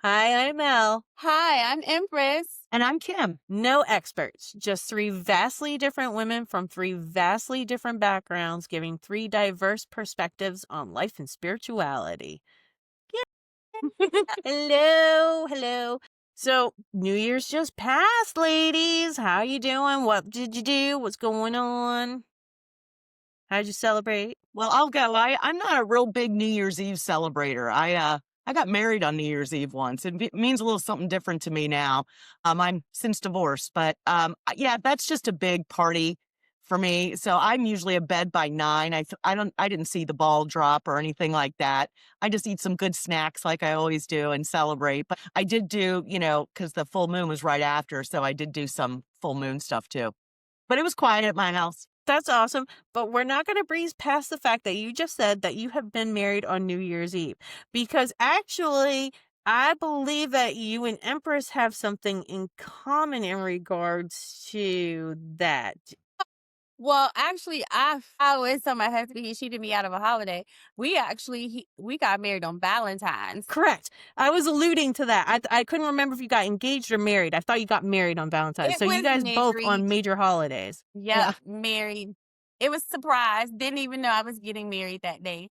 Hi, I'm Elle. Hi, I'm Empress. And I'm Kim. No experts, just three vastly different women from three vastly different backgrounds giving three diverse perspectives on life and spirituality. Hello, hello. So, New Year's just passed, ladies. How you doing? What did you do? What's going on? How'd you celebrate? Well, I'll go. I'm not a real big New Year's Eve celebrator. I got married on New Year's Eve once. It means a little something different to me now. I'm since divorced, but yeah, that's just a big party for me. So I'm usually abed by 9. I didn't see the ball drop or anything like that. I just eat some good snacks like I always do and celebrate. But I did do, because the full moon was right after, so I did do some full moon stuff too. But it was quiet at my house. That's awesome, but we're not going to breeze past the fact that you just said that you have been married on New Year's Eve, because actually, I believe that you and Empress have something in common in regards to that. Well, actually, I always tell my husband he cheated me out of a holiday. We got married on Valentine's. Correct. I was alluding to that. I couldn't remember if you got engaged or married. I thought you got married on Valentine's. It So you was guys both on married. major holidays. Yep, married. It was surprise. Didn't even know I was getting married that day.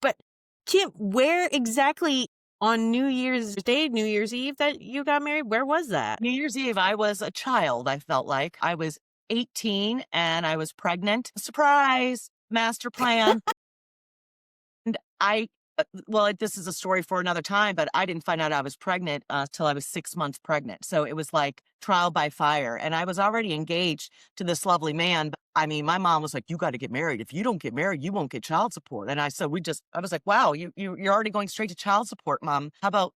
But Kim, where exactly on New Year's Day, New Year's Eve that you got married? Where was that? New Year's Eve, I was a child, I felt like. I was 18 and I was pregnant. Surprise, master plan. And this is a story for another time, but I didn't find out I was pregnant till I was 6 months pregnant. So it was like trial by fire. And I was already engaged to this lovely man. But I mean, my mom was like, you got to get married. If you don't get married, you won't get child support. And I was like, wow, you're already going straight to child support, Mom. How about,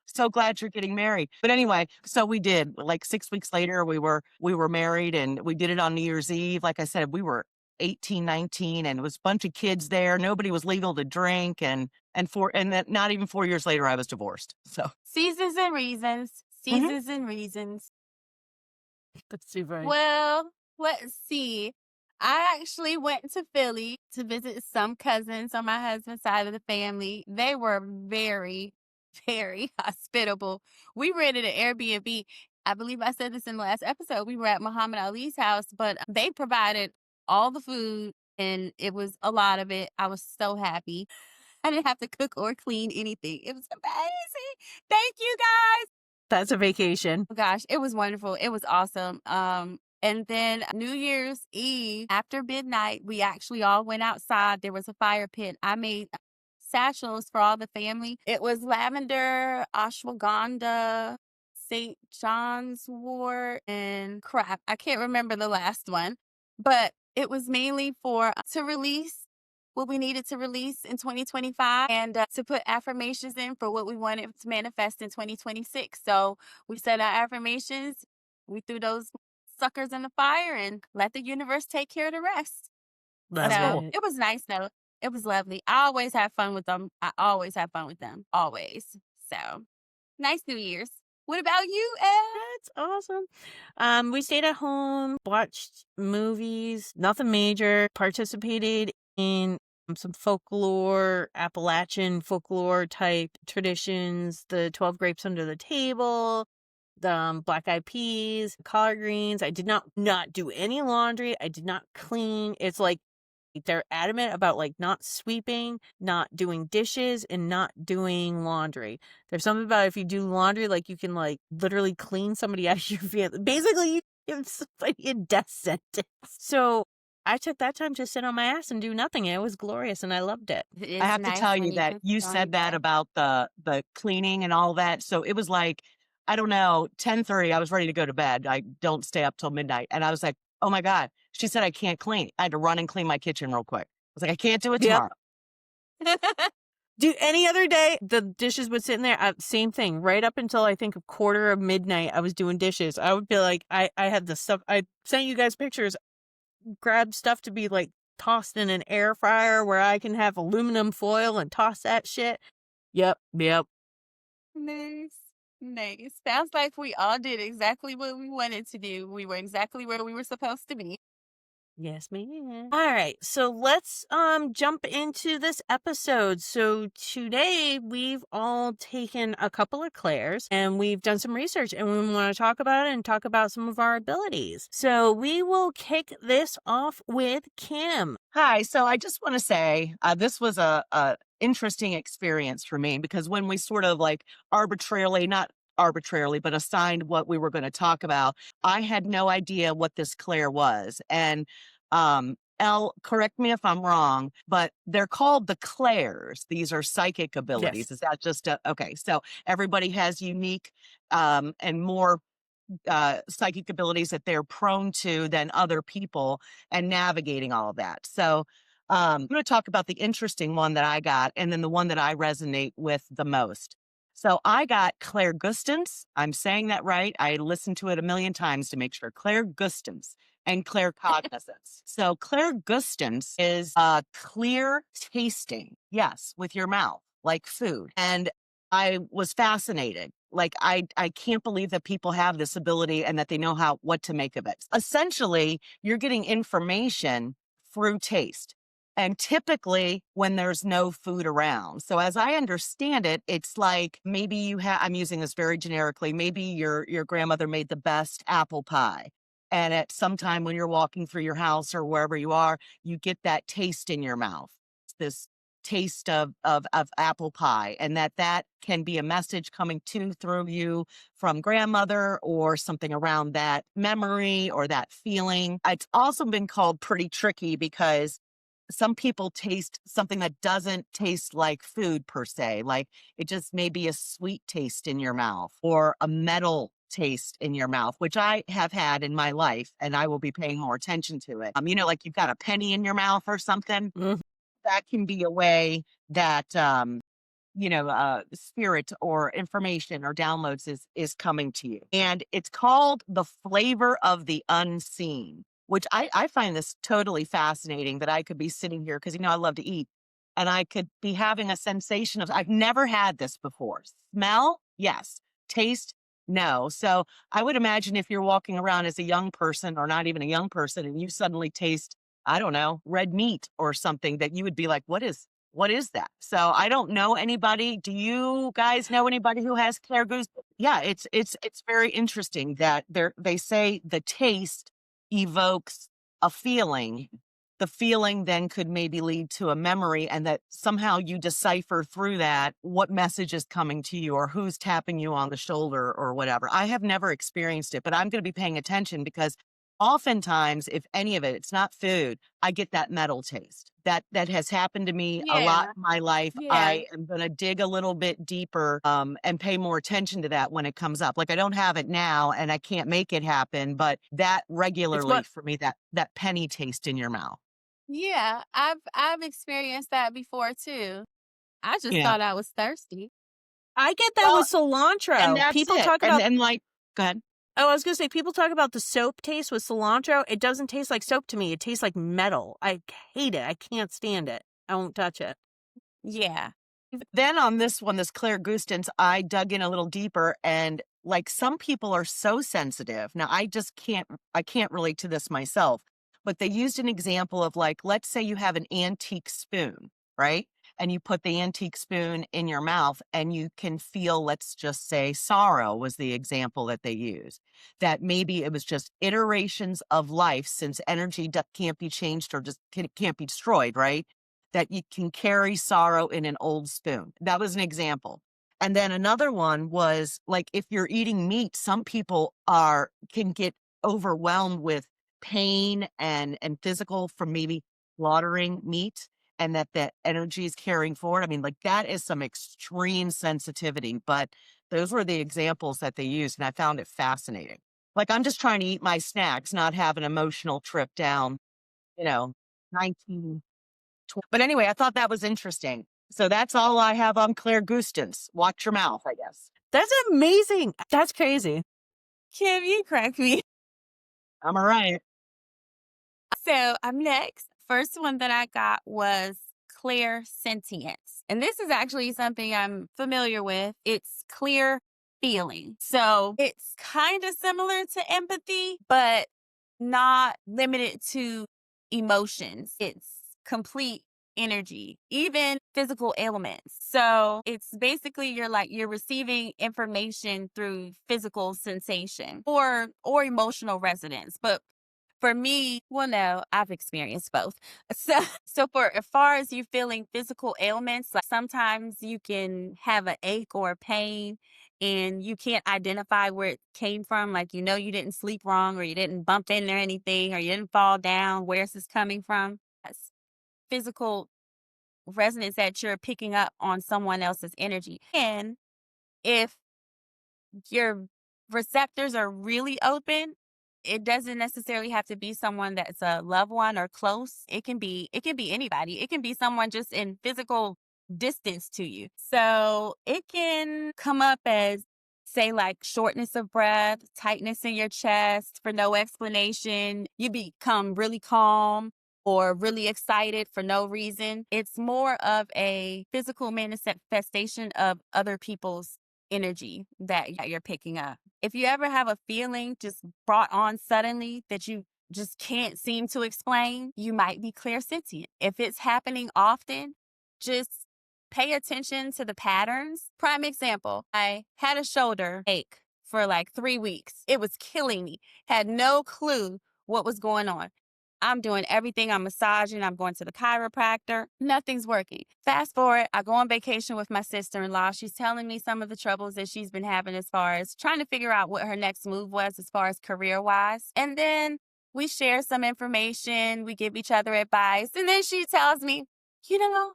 so glad you're getting married. But anyway, so we did. Like 6 weeks later, we were married, and we did it on New Year's Eve. Like I said, we were 18, 19, and it was a bunch of kids there. Nobody was legal to drink. And then not even 4 years later, I was divorced. So Seasons and reasons. Mhm. Seasons and reasons. That's too funny. Well, let's see. I actually went to Philly to visit some cousins on my husband's side of the family. They were very, very hospitable. We rented an Airbnb. I believe I said this in the last episode. We were at Muhammad Ali's house, but they provided all the food and it was a lot of it. I was so happy. I didn't have to cook or clean anything. It was amazing. Thank you guys. That's a vacation. Oh gosh, it was wonderful. It was awesome. And then New Year's Eve after midnight, we actually all went outside. There was a fire pit. I made satchels for all the family. It was lavender, ashwagandha, St. John's wort, and crap. I can't remember the last one, but it was mainly for to release what we needed to release in 2025 and to put affirmations in for what we wanted to manifest in 2026. So we said our affirmations, we threw those suckers in the fire and let the universe take care of the rest. That's So cool. it was nice though. It was lovely. I always have fun with them. I always have fun with them. Always. So nice New Year's. What about you, Elle? That's awesome. We stayed at home, watched movies, nothing major, participated in some folklore, Appalachian folklore type traditions, the 12 grapes under the table, the black eyed peas, collard greens. I did not do any laundry. I did not clean. It's like they're adamant about like not sweeping, not doing dishes, and not doing laundry. There's something about if you do laundry, like you can like literally clean somebody out of your family. Basically, you give somebody a death sentence. So I took that time to sit on my ass and do nothing. And it was glorious, and I loved it. It I is have to nice tell when you you that can you sit on your said that back. about the cleaning and all that. So it was like, I don't know, 10:30. I was ready to go to bed. I don't stay up till midnight. And I was like, oh my God. She said I can't clean. I had to run and clean my kitchen real quick. I was like, I can't do it Yep. tomorrow. Do any other day, the dishes would sit in there. Same thing. Right up until I think a quarter of midnight, I was doing dishes. I would be like, I had the stuff. I sent you guys pictures. Grab stuff to be like tossed in an air fryer where I can have aluminum foil and toss that shit. Yep. Nice. Nice. Sounds like we all did exactly what we wanted to do. We were exactly where we were supposed to be. Yes, ma'am. All right, so let's jump into this episode. So today we've all taken a couple of Clairs and we've done some research and we want to talk about it and talk about some of our abilities. So we will kick this off with Kim. Hi. So I just want to say this was a interesting experience for me because when we sort of like arbitrarily, not arbitrarily, but assigned what we were going to talk about, I had no idea what this Claire was. And Elle, correct me if I'm wrong, but they're called the Clairs. These are psychic Yes. abilities. Is that just okay? So everybody has unique and more psychic abilities that they're prone to than other people and navigating all of that. So I'm going to talk about the interesting one that I got and then the one that I resonate with the most. So I got Claire Gustance. I'm saying that right. I listened to it a million times to make sure. Claire Gustance and Claire Cognizance. So Claire Gustance is clear tasting. Yes, with your mouth, like food. And I was fascinated. Like I can't believe that people have this ability and that they know what to make of it. Essentially, you're getting information through taste. And typically when there's no food around. So as I understand it, it's like maybe I'm using this very generically, maybe your grandmother made the best apple pie. And at some time when you're walking through your house or wherever you are, you get that taste in your mouth. It's this taste of apple pie, and that can be a message coming through you from grandmother or something around that memory or that feeling. It's also been called pretty tricky because some people taste something that doesn't taste like food per se, like it just may be a sweet taste in your mouth or a metal taste in your mouth, which I have had in my life, and I will be paying more attention to it. Like you've got a penny in your mouth or something. Mhm. That can be a way that spirit or information or downloads is coming to you. And it's called the flavor of the unseen, which I find this totally fascinating that I could be sitting here because I love to eat. And I could be having a sensation of I've never had this before. Smell, yes. Taste, no. So I would imagine if you're walking around as a young person or not even a young person and you suddenly taste, I don't know, red meat or something that you would be like, what is that? So I don't know anybody. Do you guys know anybody who has Claire Goose? Yeah, it's very interesting that they say the taste evokes a feeling. The feeling then could maybe lead to a memory, and that somehow you decipher through that what message is coming to you or who's tapping you on the shoulder or whatever. I have never experienced it, but I'm going to be paying attention because oftentimes, if any of it's not food, I get that metal taste. That has happened to me a lot Yeah. in my life. Yeah. I am going to dig a little bit deeper and pay more attention to that when it comes up. Like I don't have it now, and I can't make it happen, but that It's regularly what for me, that penny taste in your mouth. Yeah. I've experienced that before too. I just Yeah. thought I was thirsty. I get that Well, with and cilantro. that's People it. talk And about and like, go ahead. Oh, I was gonna say people talk about the soap taste with cilantro. It doesn't taste like soap to me. It tastes like metal. I hate it. I can't stand it. I won't touch it. Yeah. Then on this one, this Claire Gustance, I dug in a little deeper and like some people are so sensitive. Now I can't relate to this myself, but they used an example of like, let's say you have an antique spoon, right? And you put the antique spoon in your mouth and you can feel, let's just say sorrow was the example that they used. That maybe it was just iterations of life since energy can't be changed or just can't be destroyed, right? That you can carry sorrow in an old spoon. That was an example. And then another one was like if you're eating meat, some people can get overwhelmed with pain and physical from maybe slaughtering meat and that energy is carrying forward. I mean, like that is some extreme sensitivity, but those were the examples that they used. And I found it fascinating. Like I'm just trying to eat my snacks, not have an emotional trip down, you know, 19 but anyway, I thought that was interesting. So that's all I have on Claire Gustance. Watch your mouth, I guess. That's amazing. That's crazy. Kim, you crack me. I'm all right. So I'm next. First one that I got was clear sentience. And this is actually something I'm familiar with. It's clear feeling. So it's kind of similar to empathy, but not limited to emotions. It's complete energy, even physical ailments. So it's basically you're receiving information through physical sensation or emotional resonance. But for me, well, no, I've experienced both. So for as far as you feeling physical ailments, like sometimes you can have an ache or a pain and you can't identify where it came from. Like, you didn't sleep wrong or you didn't bump into anything or you didn't fall down. Where's this coming from? That's physical resonance that you're picking up on someone else's energy. And if your receptors are really open, it doesn't necessarily have to be someone that's a loved one or close. It can be anybody. It can be someone just in physical distance to you. So it can come up as, say, like shortness of breath, tightness in your chest for no explanation. You become really calm or really excited for no reason. It's more of a physical manifestation of other people's energy that you're picking up. If you ever have a feeling just brought on suddenly that you just can't seem to explain, you might be clairsentient. If it's happening often, just pay attention to the patterns. Prime example, I had a shoulder ache for like 3 weeks. It was killing me. Had no clue what was going on. I'm doing everything. I'm massaging. I'm going to the chiropractor. Nothing's working. Fast forward, I go on vacation with my sister-in-law. She's telling me some of the troubles that she's been having as far as trying to figure out what her next move was as far as career-wise. And then we share some information. We give each other advice. And then she tells me,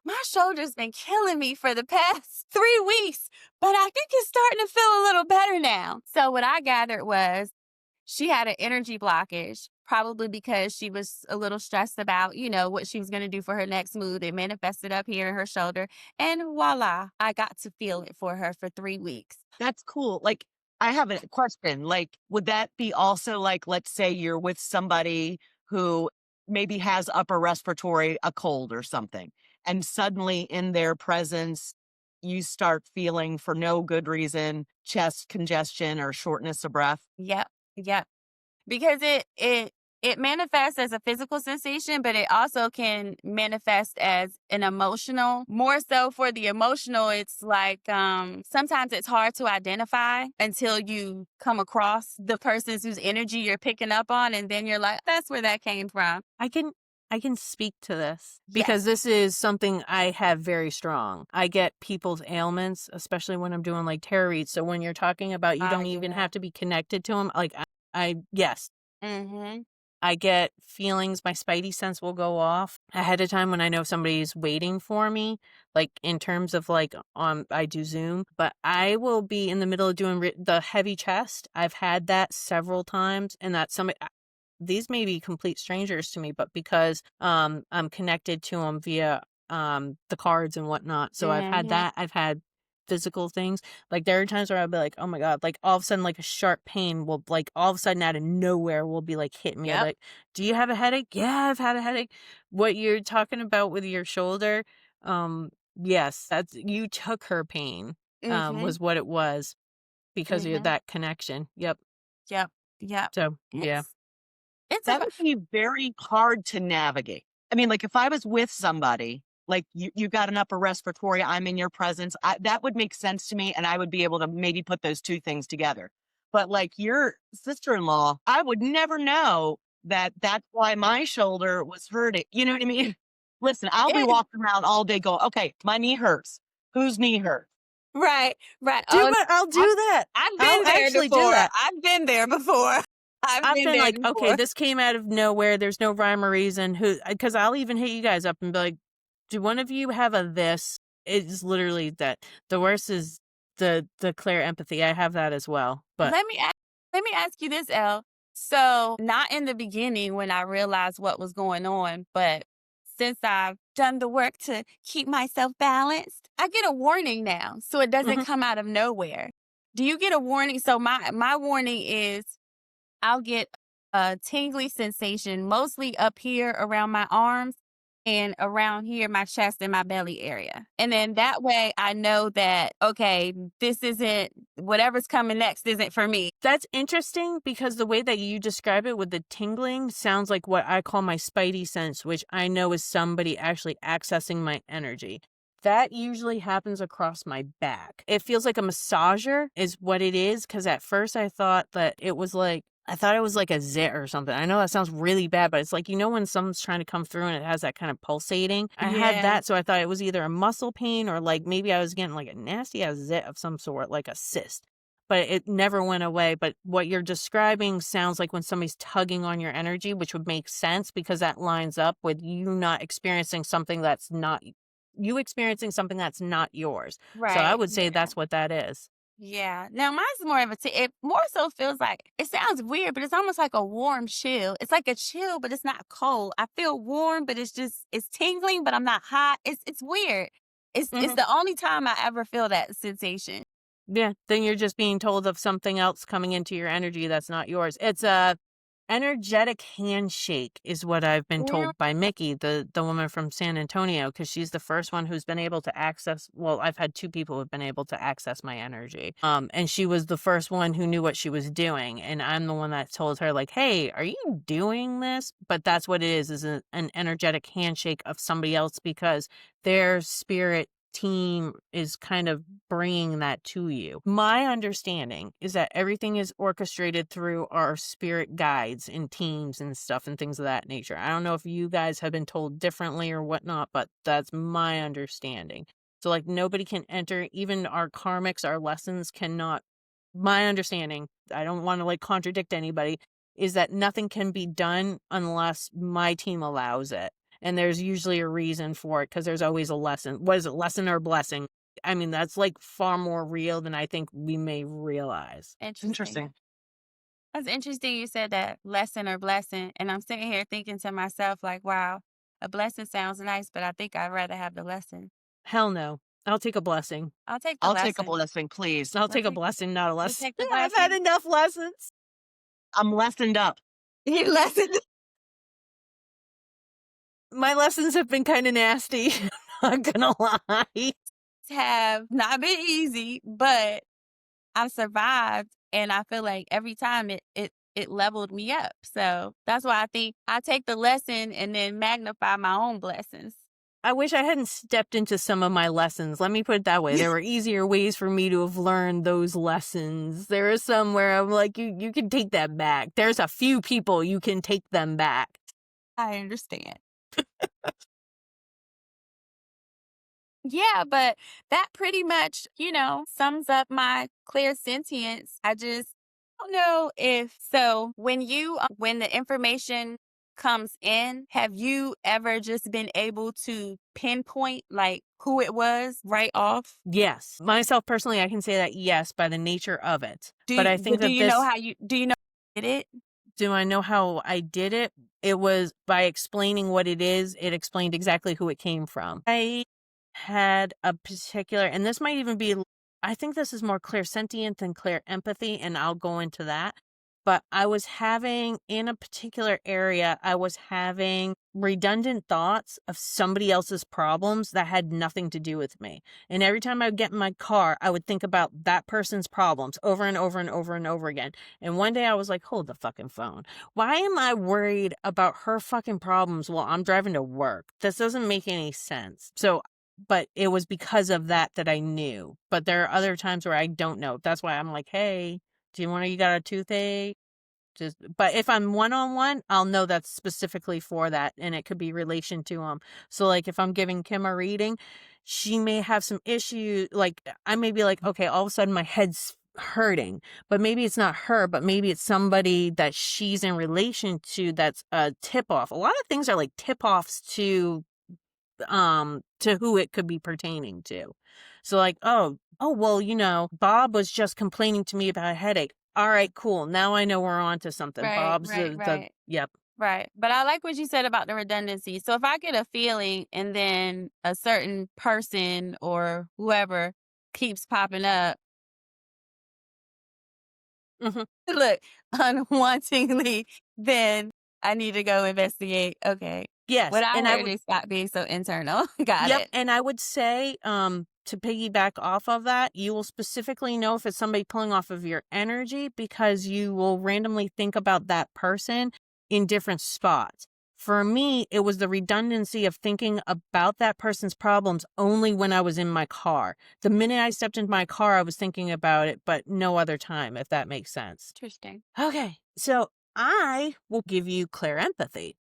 my shoulder's been killing me for the past 3 weeks, but I think it's starting to feel a little better now. So what I gathered was she had an energy blockage, probably because she was a little stressed about, what she was going to do for her next move. It manifested up here in her shoulder. And voila, I got to feel it for her for 3 weeks. That's cool. Like, I have a question. Like, would that be also like, let's say you're with somebody who maybe has upper respiratory, a cold or something, and suddenly in their presence, you start feeling for no good reason, chest congestion or shortness of breath? Yep. Yep. Because it manifests as a physical sensation, but it also can manifest as an emotional. More so for the emotional, it's like sometimes it's hard to identify until you come across the person whose energy you're picking up on, and then you're like, that's where that came from. I can speak to this because Yes. this is something I have very strong. I get people's ailments, especially when I'm doing like tarot reads. So when you're talking about you don't even Yeah. have to be connected to them, like yes, Mm-hmm. I get feelings. My spidey sense will go off ahead of time when I know somebody's waiting for me. Like in terms of like I do Zoom, but I will be in the middle of doing the heavy chest. I've had that several times, and that's somebody. These may be complete strangers to me, but because I'm connected to them via the cards and whatnot. So I've had Mm-hmm. that. I've had physical things. Like there are times where I'll be like, oh my God, like all of a sudden like a sharp pain will like all of a sudden out of nowhere will be like hitting me. I'll be Yep. like, do you have a headache? Yeah, I've had a headache. What you're talking about with your shoulder, yes, that's you took her pain, Mm-hmm. was what it was because of Mm-hmm. that connection. Yep. Yep. Yep. So yeah. It's it's That about would be very hard to navigate. I mean, like if I was with somebody, like you got an upper respiratory, I'm in your presence, that would make sense to me. And I would be able to maybe put those two things together. But like your sister in law, I would never know that that's why my shoulder was hurting. You know what I mean? Listen, I'll be it. walking around all day going, okay, my knee hurts. Whose knee hurts? Right. Right. Do Oh, what I'll do I've that. I've I'll been there actually do before. that. I've been there before. I've I've been been there like, okay, before. this came out of nowhere. There's no rhyme or reason. Because I'll even hit you guys up and be like, do one of you have a this? It's literally that. The worst is the Claire empathy. I have that as well. But Let me ask, let me ask you this, Elle. So, not in the beginning when I realized what was going on, but since I've done the work to keep myself balanced, I get a warning now, so it doesn't mhm, come out of nowhere. Do you get a warning? So my warning is I'll get a tingly sensation, mostly up here around my arms and around here, my chest and my belly area. And then that way I know that, okay, this isn't whatever's coming next isn't for me. That's interesting because the way that you describe it with the tingling sounds like what I call my spidey sense, which I know is somebody actually accessing my energy. That usually happens across my back. It feels like a massager is what it is, because at first I thought that it was like, I thought it was like a zit or something. I know that sounds really bad, but it's like, you know, when someone's trying to come through and it has that kind of pulsating. I had Yeah. that, so I thought it was either a muscle pain or like maybe I was getting like a nasty ass zit of some sort, like a cyst. But it never went away. But what you're describing sounds like when somebody's tugging on your energy, which would make sense because that lines up with you not experiencing something that's not you experiencing something that's not yours. So I Right. would say Yeah. that's what that is. Yeah. Now mine's more of a it more so feels like it sounds weird, but it's almost like a warm chill. It's like a chill, but it's not cold. I feel warm, but it's tingling, but I'm not hot. It's weird. It's Mhm. the only time I ever feel that sensation. Yeah, then you're just being told of something else coming into your energy that's not yours. It's a energetic handshake is what I've been Yeah. told by Mickey, the woman from San Antonio, because she's the first one who's been able to access, well, I've had two people who've been able to access my energy. And she was the first one who knew what she was doing. And I'm the one that told her, like, hey, are you doing this? But that's what it is an energetic handshake of somebody else because their spirit team is kind of bringing that to you. My understanding is that everything is orchestrated through our spirit guides and teams and stuff and things of that nature. I don't know if you guys have been told differently or whatnot, but that's my understanding. So, like, nobody can enter, even our karmics, our lessons cannot. My understanding, I don't want to like contradict anybody, is that nothing can be done unless my team allows it. And there's usually a reason for it because there's always a lesson. What is it, lesson or blessing? I mean, that's like far more real than I think we may realize. Interesting. Interesting. That's interesting you said that lesson or blessing. And I'm sitting here thinking to myself, like, wow, a blessing sounds nice, but I think I'd rather have the lesson. Hell no. I'll take a blessing. I'll take the I'll take a lesson. blessing, please. I'll We'll take a take blessing, not a we'll lesson. take the I've had blessing. enough lessons. I'm lessened up. You lesson My lessons have been kind of nasty. Not gonna lie. have not been easy, but I survived, and I feel like every time it leveled me up. So that's why I think I take the lesson and then magnify my own blessings. I wish I hadn't stepped into some of my lessons. Let me put it that way. There were easier ways for me to have learned those lessons. There are some where I'm like, you can take that back. There's a few people you can take them back. I understand. Yeah, but that pretty much, sums up my clairsentience. I just don't know if so when the information comes in, have you ever just been able to pinpoint like who it was right off? Yes. Myself personally, I can say that yes, by the nature of it. But I think Do that you know this, how you do you know did it? do I know how I did it? It was by explaining what it is, it explained exactly who it came from. I had a particular, and this might even be, I think this is more clairsentient than clear empathy, and I'll go into that. But I was having, in a particular area, I was having redundant thoughts of somebody else's problems that had nothing to do with me. And every time I would get in my car, I would think about that person's problems over and over and over and over again. And one day I was like, hold the fucking phone. Why am I worried about her fucking problems while I'm driving to work? This doesn't make any sense. So, but it was because of that that I knew. But there are other times where I don't know. That's why I'm like, hey, do you want to, you got a toothache? Just, but if I'm one-on-one, I'll know that's specifically for that, and it could be relation to them. So, like, if I'm giving Kim a reading, she may have some issue. Like, I may be like, okay, all of a sudden my head's hurting, but maybe it's not her, but maybe it's somebody that she's in relation to that's a tip-off. A lot of things are like tip-offs to who it could be pertaining to. So like, oh well, Bob was just complaining to me about a headache. All right, cool. Now I know we're on to something. Right, Bob's right, the right. yep. Right. But I like what you said about the redundancy. So if I get a feeling and then a certain person or whoever keeps popping up, Mhm. look, unwantingly, then I need to go investigate. Okay. Yes, What I and I heard would is stop being so internal. Got yep, it. and I would say to piggyback off of that, you will specifically know if it's somebody pulling off of your energy because you will randomly think about that person in different spots. For me, it was the redundancy of thinking about that person's problems only when I was in my car. The minute I stepped into my car, I was thinking about it, but no other time, if that makes sense. Interesting. Okay, so I will give you Claire empathy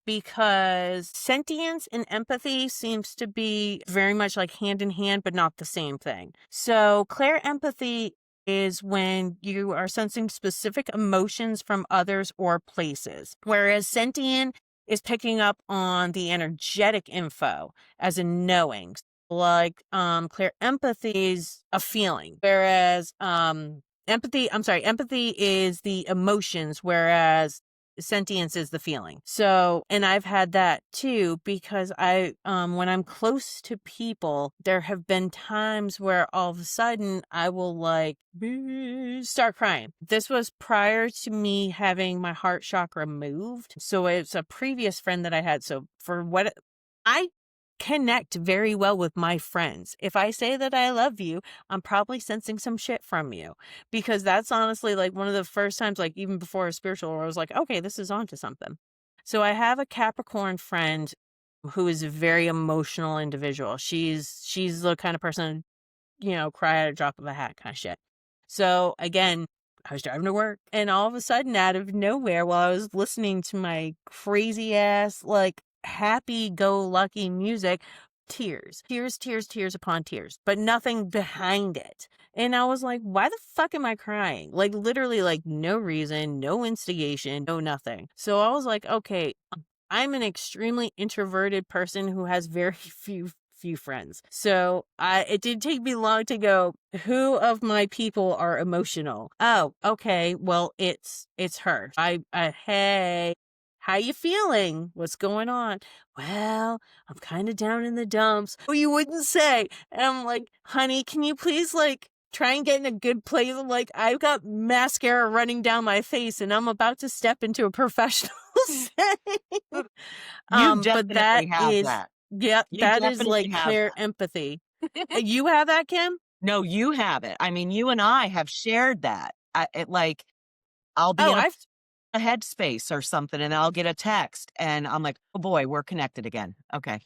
because sentience and empathy seems to be very much like hand in hand, but not the same thing. So Claire empathy is when you are sensing specific emotions from others or places, whereas sentient is picking up on the energetic info as in knowing. Like Claire empathy is a feeling, whereas empathy is the emotions, whereas sentience is the feeling. So, and I've had that too because when I'm close to people, there have been times where all of a sudden I will like start crying. This was prior to me having my heart chakra moved. So it's a previous friend that I had. So for what I connect very well with my friends. If I say that I love you, I'm probably sensing some shit from you because that's honestly like one of the first times, like even before a spiritual, where I was like, okay, this is on to something. So I have a Capricorn friend who is a very emotional individual. She's the kind of person, cry at a drop of a hat kind of shit. So again, I was driving to work and all of a sudden out of nowhere while I was listening to my crazy ass, like happy-go-lucky music, tears upon tears, but nothing behind it. And I was like, why the fuck am I crying? Like literally like no reason, no instigation, no nothing. So I was like, okay, I'm an extremely introverted person who has very few friends. So it did take me long to go, who of my people are emotional? Oh, okay. Well, it's her. Hey, how you feeling? What's going on? Well, I'm kind of down in the dumps. Oh, you wouldn't say. And I'm like, honey, can you please like try and get in a good place? I'm like, I've got mascara running down my face and I'm about to step into a professional setting. You But that definitely have is, that. yeah, You that is definitely like have clear that. empathy. You have that, Kim? No, you have it. I mean, you and I have shared that. I'll be Oh, in a I've headspace or something and I'll get a text and I'm like, oh boy, we're connected again. Okay.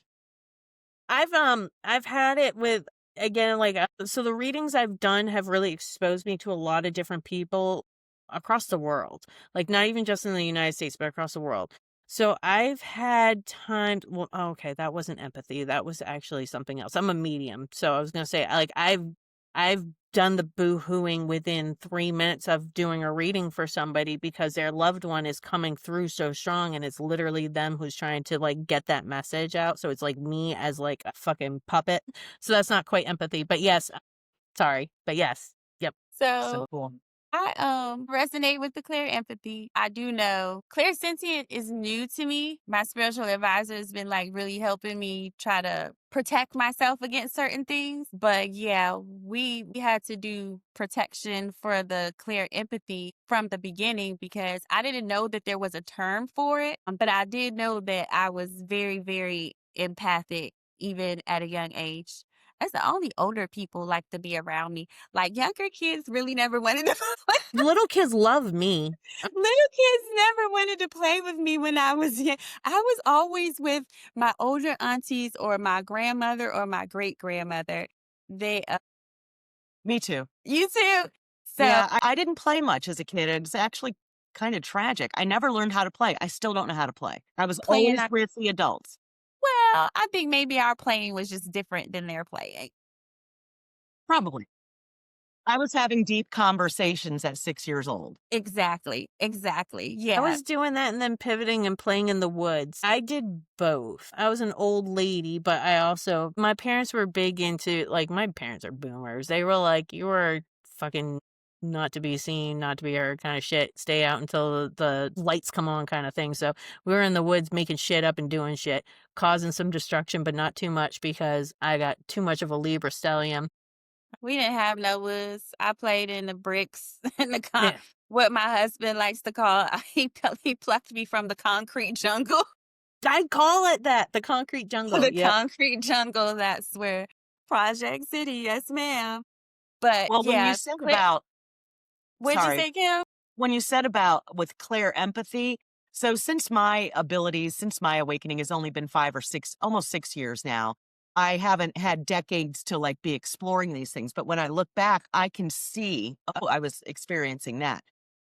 I've had it with again like so the readings I've done have really exposed me to a lot of different people across the world. Like not even just in the United States, but across the world. So I've had times okay, that wasn't empathy. That was actually something else. I'm a medium. So I was going to say like I've done the boo-hooing within 3 minutes of doing a reading for somebody because their loved one is coming through so strong and it's literally them who's trying to like get that message out. So it's like me as like a fucking puppet. So that's not quite empathy, but yes, sorry, but yes. Yep. So So cool. I resonate with the clear empathy. I do know clear sentient is new to me. My spiritual advisor has been like really helping me try to protect myself against certain things. But yeah, we had to do protection for the clear empathy from the beginning because I didn't know that there was a term for it. But I did know that I was very, very empathic even at a young age. That's the only older people like to be around me. Like younger kids really never wanted to Little kids love me. little kids never wanted to play with me when I was young. I was always with my older aunties or my grandmother or my great grandmother. They Me too. you too. So Yeah, I didn't play much as a kid. It's actually kind of tragic. I never learned how to play. I still don't know how to play. I was playing always our with the adults. well, I think maybe our playing was just different than their playing. Probably. I was having deep conversations at 6 years old. Exactly. Exactly. I Yeah. was doing that and then pivoting and playing in the woods. I did both. I was an old lady, but my parents were big into, like, my parents are boomers. They were like, you are fucking not to be seen, not to be heard kind of shit. Stay out until the lights come on kind of thing. So we were in the woods making shit up and doing shit, causing some destruction, but not too much because I got too much of a Libra stellium. We didn't have no woods. I played in the bricks in the Yeah. what my husband likes to call he plucked me from the concrete jungle. I call it that, the concrete jungle. The Yep. concrete jungle, that's where Project City, yes, ma'am. But Well, when you yeah, said Claire, about what'd you sorry. say, Kim? When you said about with Claire empathy, so since my abilities, since my awakening has only been 5 or 6, almost 6 years now, I haven't had decades to like be exploring these things. But when I look back, I can see, oh, I was experiencing that.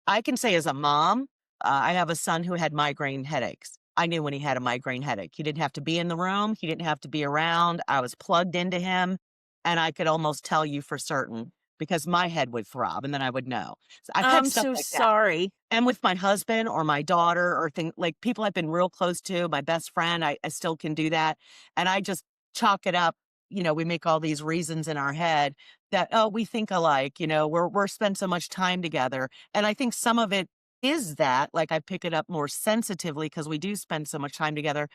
I can say as a mom, I have a son who had migraine headaches. I knew when he had a migraine headache. He didn't have to be in the room, he didn't have to be around. I was plugged into him, and I could almost tell you for certain because my head would throb and then I would know. So I've had I'm stuff so like that. sorry. And with my husband or my daughter or thing like people I've been real close to, my best friend, I still can do that. And I just chalk it up. We make all these reasons in our head that, oh, we think alike, we're spend so much time together. And I think some of it is that, like I pick it up more sensitively because we do spend so much time together.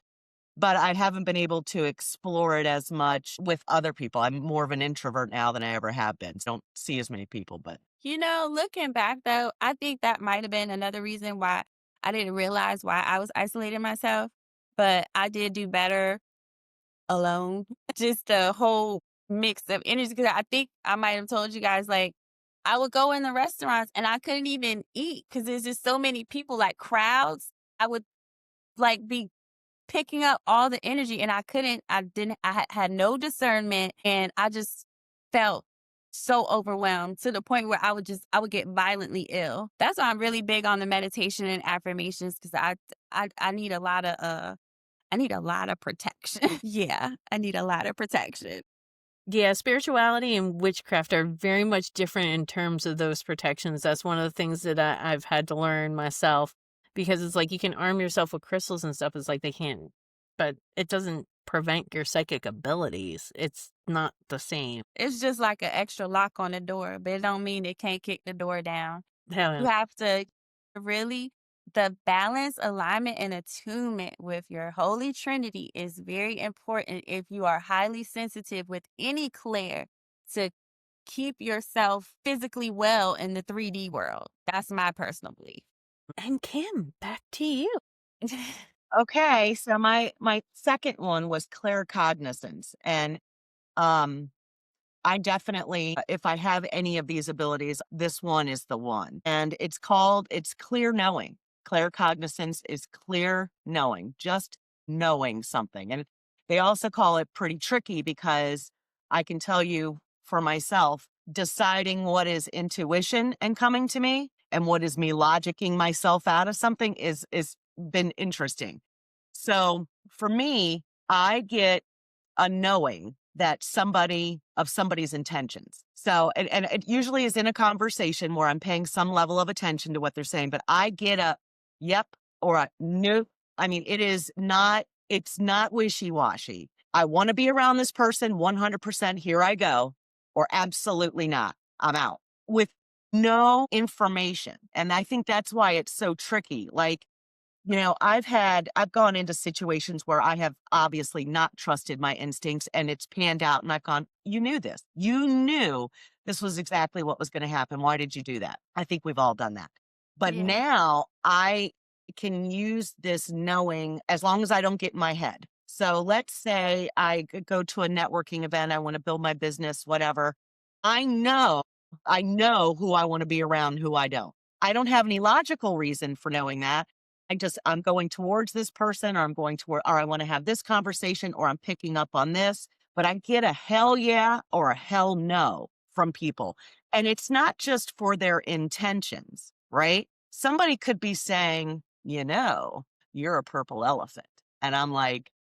But I haven't been able to explore it as much with other people. I'm more of an introvert now than I ever have been. So I don't see as many people, but Looking back though, I think that might have been another reason why I didn't realize why I was isolating myself, but I did do better alone. Just the whole mix of energy. Because I think I might have told you guys, like, I would go in the restaurants and I couldn't even eat because there's just so many people, like crowds. I would like be picking up all the energy and I had no discernment and I just felt so overwhelmed to the point where I would get violently ill. That's why I'm really big on the meditation and affirmations because I need a lot of I need a lot of protection. Yeah, I need a lot of protection. Yeah, spirituality and witchcraft are very much different in terms of those protections. That's one of the things that I've had to learn myself because it's like you can arm yourself with crystals and stuff. It's like they can't, but it doesn't prevent your psychic abilities. It's not the same. It's just like an extra lock on the door, but it don't mean it can't kick the door down. Hell You yeah. have to really the balance, alignment, and attunement with your Holy Trinity is very important if you are highly sensitive with any Claire to keep yourself physically well in the 3D world. That's my personal belief. And Kim, back to you. okay. So my second one was claircognizance. And um I definitely, if I have any of these abilities, this one is the one. And it's clear knowing. Claircognizance is clear knowing, just knowing something. And they also call it pretty tricky because I can tell you for myself, deciding what is intuition and coming to me and what is me logicking myself out of something is been interesting. So for me, I get a knowing that somebody's intentions. So, and it usually is in a conversation where I'm paying some level of attention to what they're saying, but I get a yep or a nope. I mean, it's not wishy washy. I want to be around this person 100%. Here I go, or absolutely not. I'm out with no information. And I think that's why it's so tricky. Like, I've gone into situations where I have obviously not trusted my instincts and it's panned out and I've gone, you knew this. You knew this was exactly what was going to happen. Why did you do that? I think we've all done that. But Yeah. now I can use this knowing as long as I don't get in my head. So let's say go to a networking event. I want to build my business, whatever. I know, I know who I want to be around, who I don't. I don't have any logical reason for knowing that. I'm going towards this person or or I want to have this conversation or I'm picking up on this, but I get a hell yeah or a hell no from people. And it's not just for their intentions, right? Somebody could be saying, you're a purple elephant. And I'm like,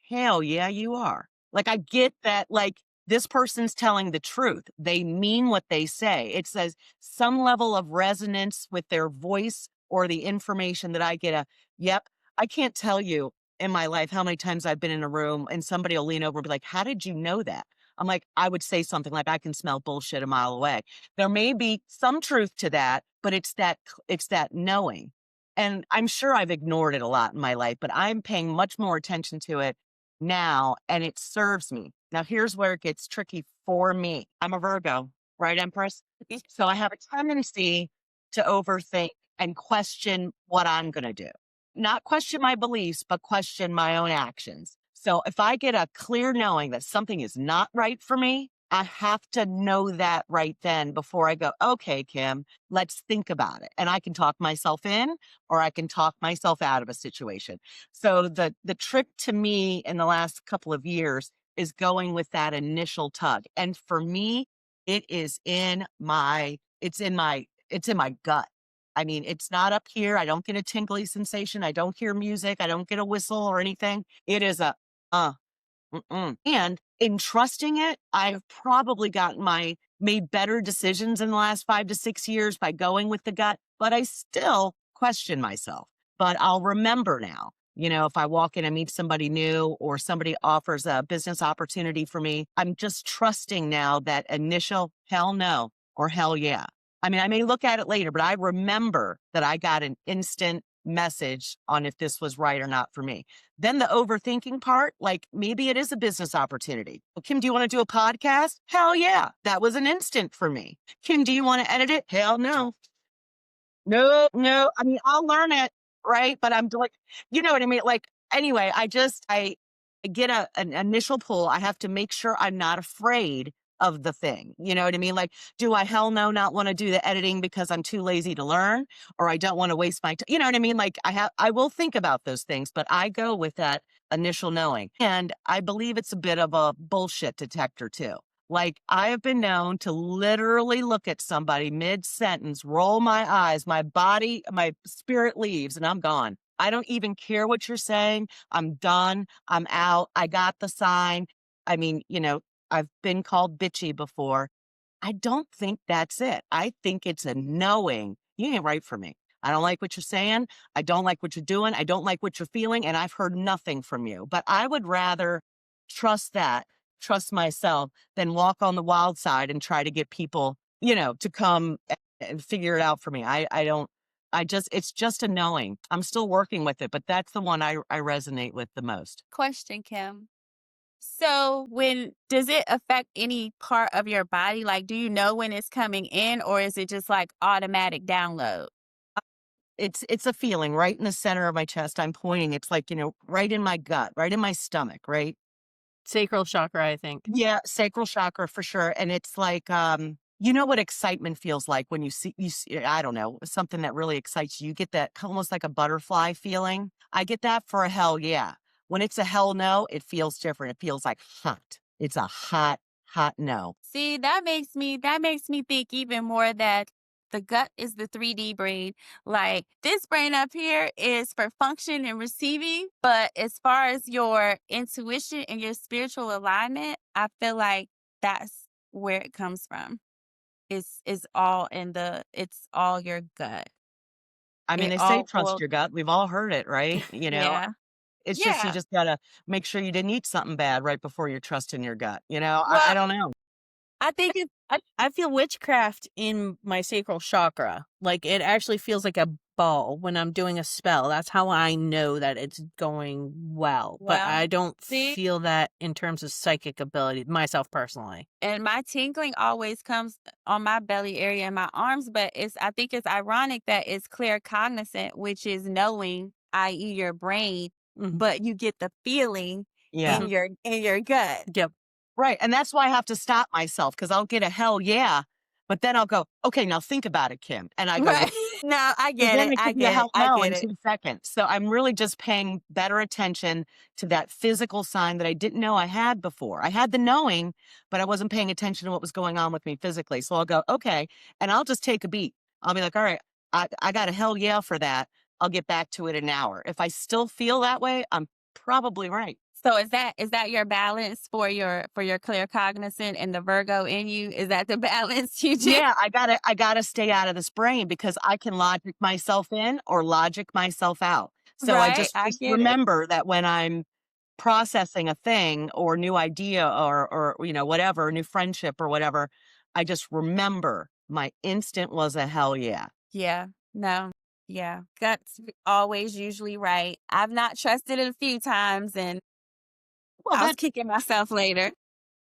hell yeah, you are. Like, I get that, like, this person's telling the truth. They mean what they say. It says some level of resonance with their voice or the information that I get yep. I can't tell you in my life how many times I've been in a room and somebody will lean over and be like, how did you know that? I'm like, I would say something like, I can smell bullshit a mile away. There may be some truth to that, but it's that knowing. And I'm sure I've ignored it a lot in my life, but I'm paying much more attention to it now and it serves me. Now, here's where it gets tricky for me. I'm a Virgo, right, Empress? So I have a tendency to overthink and question what I'm going to do. Not question my beliefs, but question my own actions. So if I get a clear knowing that something is not right for me, I have to know that right then before I go, okay, Kim, let's think about it. And I can talk myself in or I can talk myself out of a situation. So the trick to me in the last couple of years is going with that initial tug. And for me, it is it's in my gut. I mean, it's not up here. I don't get a tingly sensation. I don't hear music. I don't get a whistle or anything. It is a uh mm-mm. And in trusting it, I've probably made better decisions in the last 5 to 6 years by going with the gut, but I still question myself. But I'll remember now, if I walk in and meet somebody new or somebody offers a business opportunity for me, I'm just trusting now that initial hell no or hell yeah. I mean, I may look at it later, but I remember that I got an instant message on if this was right or not for me. Then the overthinking part, like maybe it is a business opportunity. Well, Kim, do you want to do a podcast? Hell yeah. That was an instant for me. Kim, do you want to edit it? Hell no. No, no. I mean, I'll learn it, right? But I'm like, you know what I mean? Like, anyway, I get an initial pull. I have to make sure I'm not afraid of the thing. You know what I mean? Like, do I hell no not want to do the editing because I'm too lazy to learn or I don't want to waste my time? You know what I mean? Like, I will think about those things, but I go with that initial knowing. And I believe it's a bit of a bullshit detector too. Like, I have been known to literally look at somebody mid sentence, roll my eyes, my spirit leaves, and I'm gone. I don't even care what you're saying. I'm done. I'm out. I got the sign. I mean, I've been called bitchy before. I don't think that's it. I think it's a knowing you ain't right for me. I don't like what you're saying. I don't like what you're doing. I don't like what you're feeling. And I've heard nothing from you. But I would rather trust that, trust myself, than walk on the wild side and try to get people, to come and figure it out for me. I don't, it's just a knowing. I'm still working with it, but that's the one I resonate with the most. Question, Kim. So, when does it affect any part of your body? Like, do you know when it's coming in, or is it just like automatic download? It's a feeling right in the center of my chest. I'm pointing. It's like, right in my gut, right in my stomach, right? Sacral chakra, I think. Yeah, sacral chakra for sure. And it's like, you know what excitement feels like when you see, I don't know, something that really excites you. You get that almost like a butterfly feeling. I get that for a hell yeah. When it's a hell no, it feels different. It feels like hot. It's a hot, hot no. See, that makes me think even more that the gut is the 3D brain. Like, this brain up here is for function and receiving, but as far as your intuition and your spiritual alignment, I feel like that's where it comes from. It's all your gut. I mean, It they say all trust boils. your gut. We've all heard it, right? Yeah. It's just, you Yeah. just gotta make sure you didn't eat something bad right before you're trusting your gut. I Well, don't know. I think it's I feel witchcraft in my sacral chakra. Like, it actually feels like a ball when I'm doing a spell. That's how I know that it's going well. But well, I don't see, feel that in terms of psychic ability, myself personally. and my tingling always comes on my belly area and my arms, but I think it's ironic that it's clear cognizant, which is knowing, i.e. your brain, Mhm. but you get the feeling Yeah. in Mhm. your gut. Yep. Right. And that's why I have to stop myself because I'll get a hell yeah. But then I'll go, okay, now think about it, Kim. And I go, Right. No, I and get then it. it I could be a get it. hell I no get in it. 2 seconds. So I'm really just paying better attention to that physical sign that I didn't know I had before. I had the knowing, but I wasn't paying attention to what was going on with me physically. So I'll go, okay. And I'll just take a beat. I'll be like, all right, I got a hell yeah for that. I'll get back to it in an hour. If I still feel that way, I'm probably right. So is that your balance for your clear cognizant and the Virgo in you? Is that the balance you do? Yeah, I gotta stay out of this brain because I can logic myself in or logic myself out. So I Right. just I just get it. remember that when I'm processing a thing or new idea or whatever, new friendship or whatever, I just remember my instant was a hell yeah. Yeah. No. Yeah. Guts always usually right. I've not trusted it a few times and Well, I was that kicking myself later.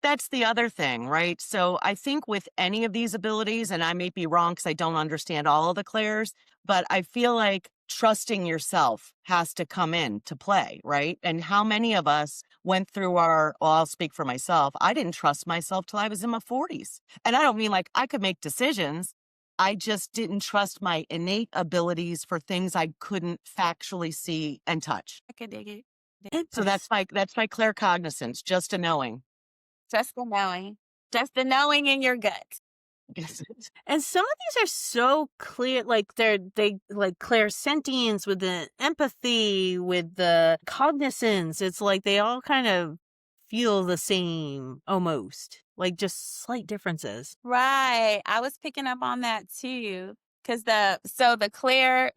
that's the other thing, right? So I think with any of these abilities, and I may be wrong because I don't understand all of the clairs, but I feel like trusting yourself has to come in to play, right? And how many of us went through well, I'll speak for myself. I didn't trust myself till I was in my 40s. And I don't mean like I could make decisions. I just didn't trust my innate abilities for things I couldn't factually see and touch. I can dig it. So that's my claircognizance, just a knowing. Just the knowing. Just the knowing in your gut. And some of these are so clear, like they like clairsentience with the empathy, with the cognizance. It's like they all kind of feel the same almost, like just slight differences. Right. I was picking up on that too. Because the Claire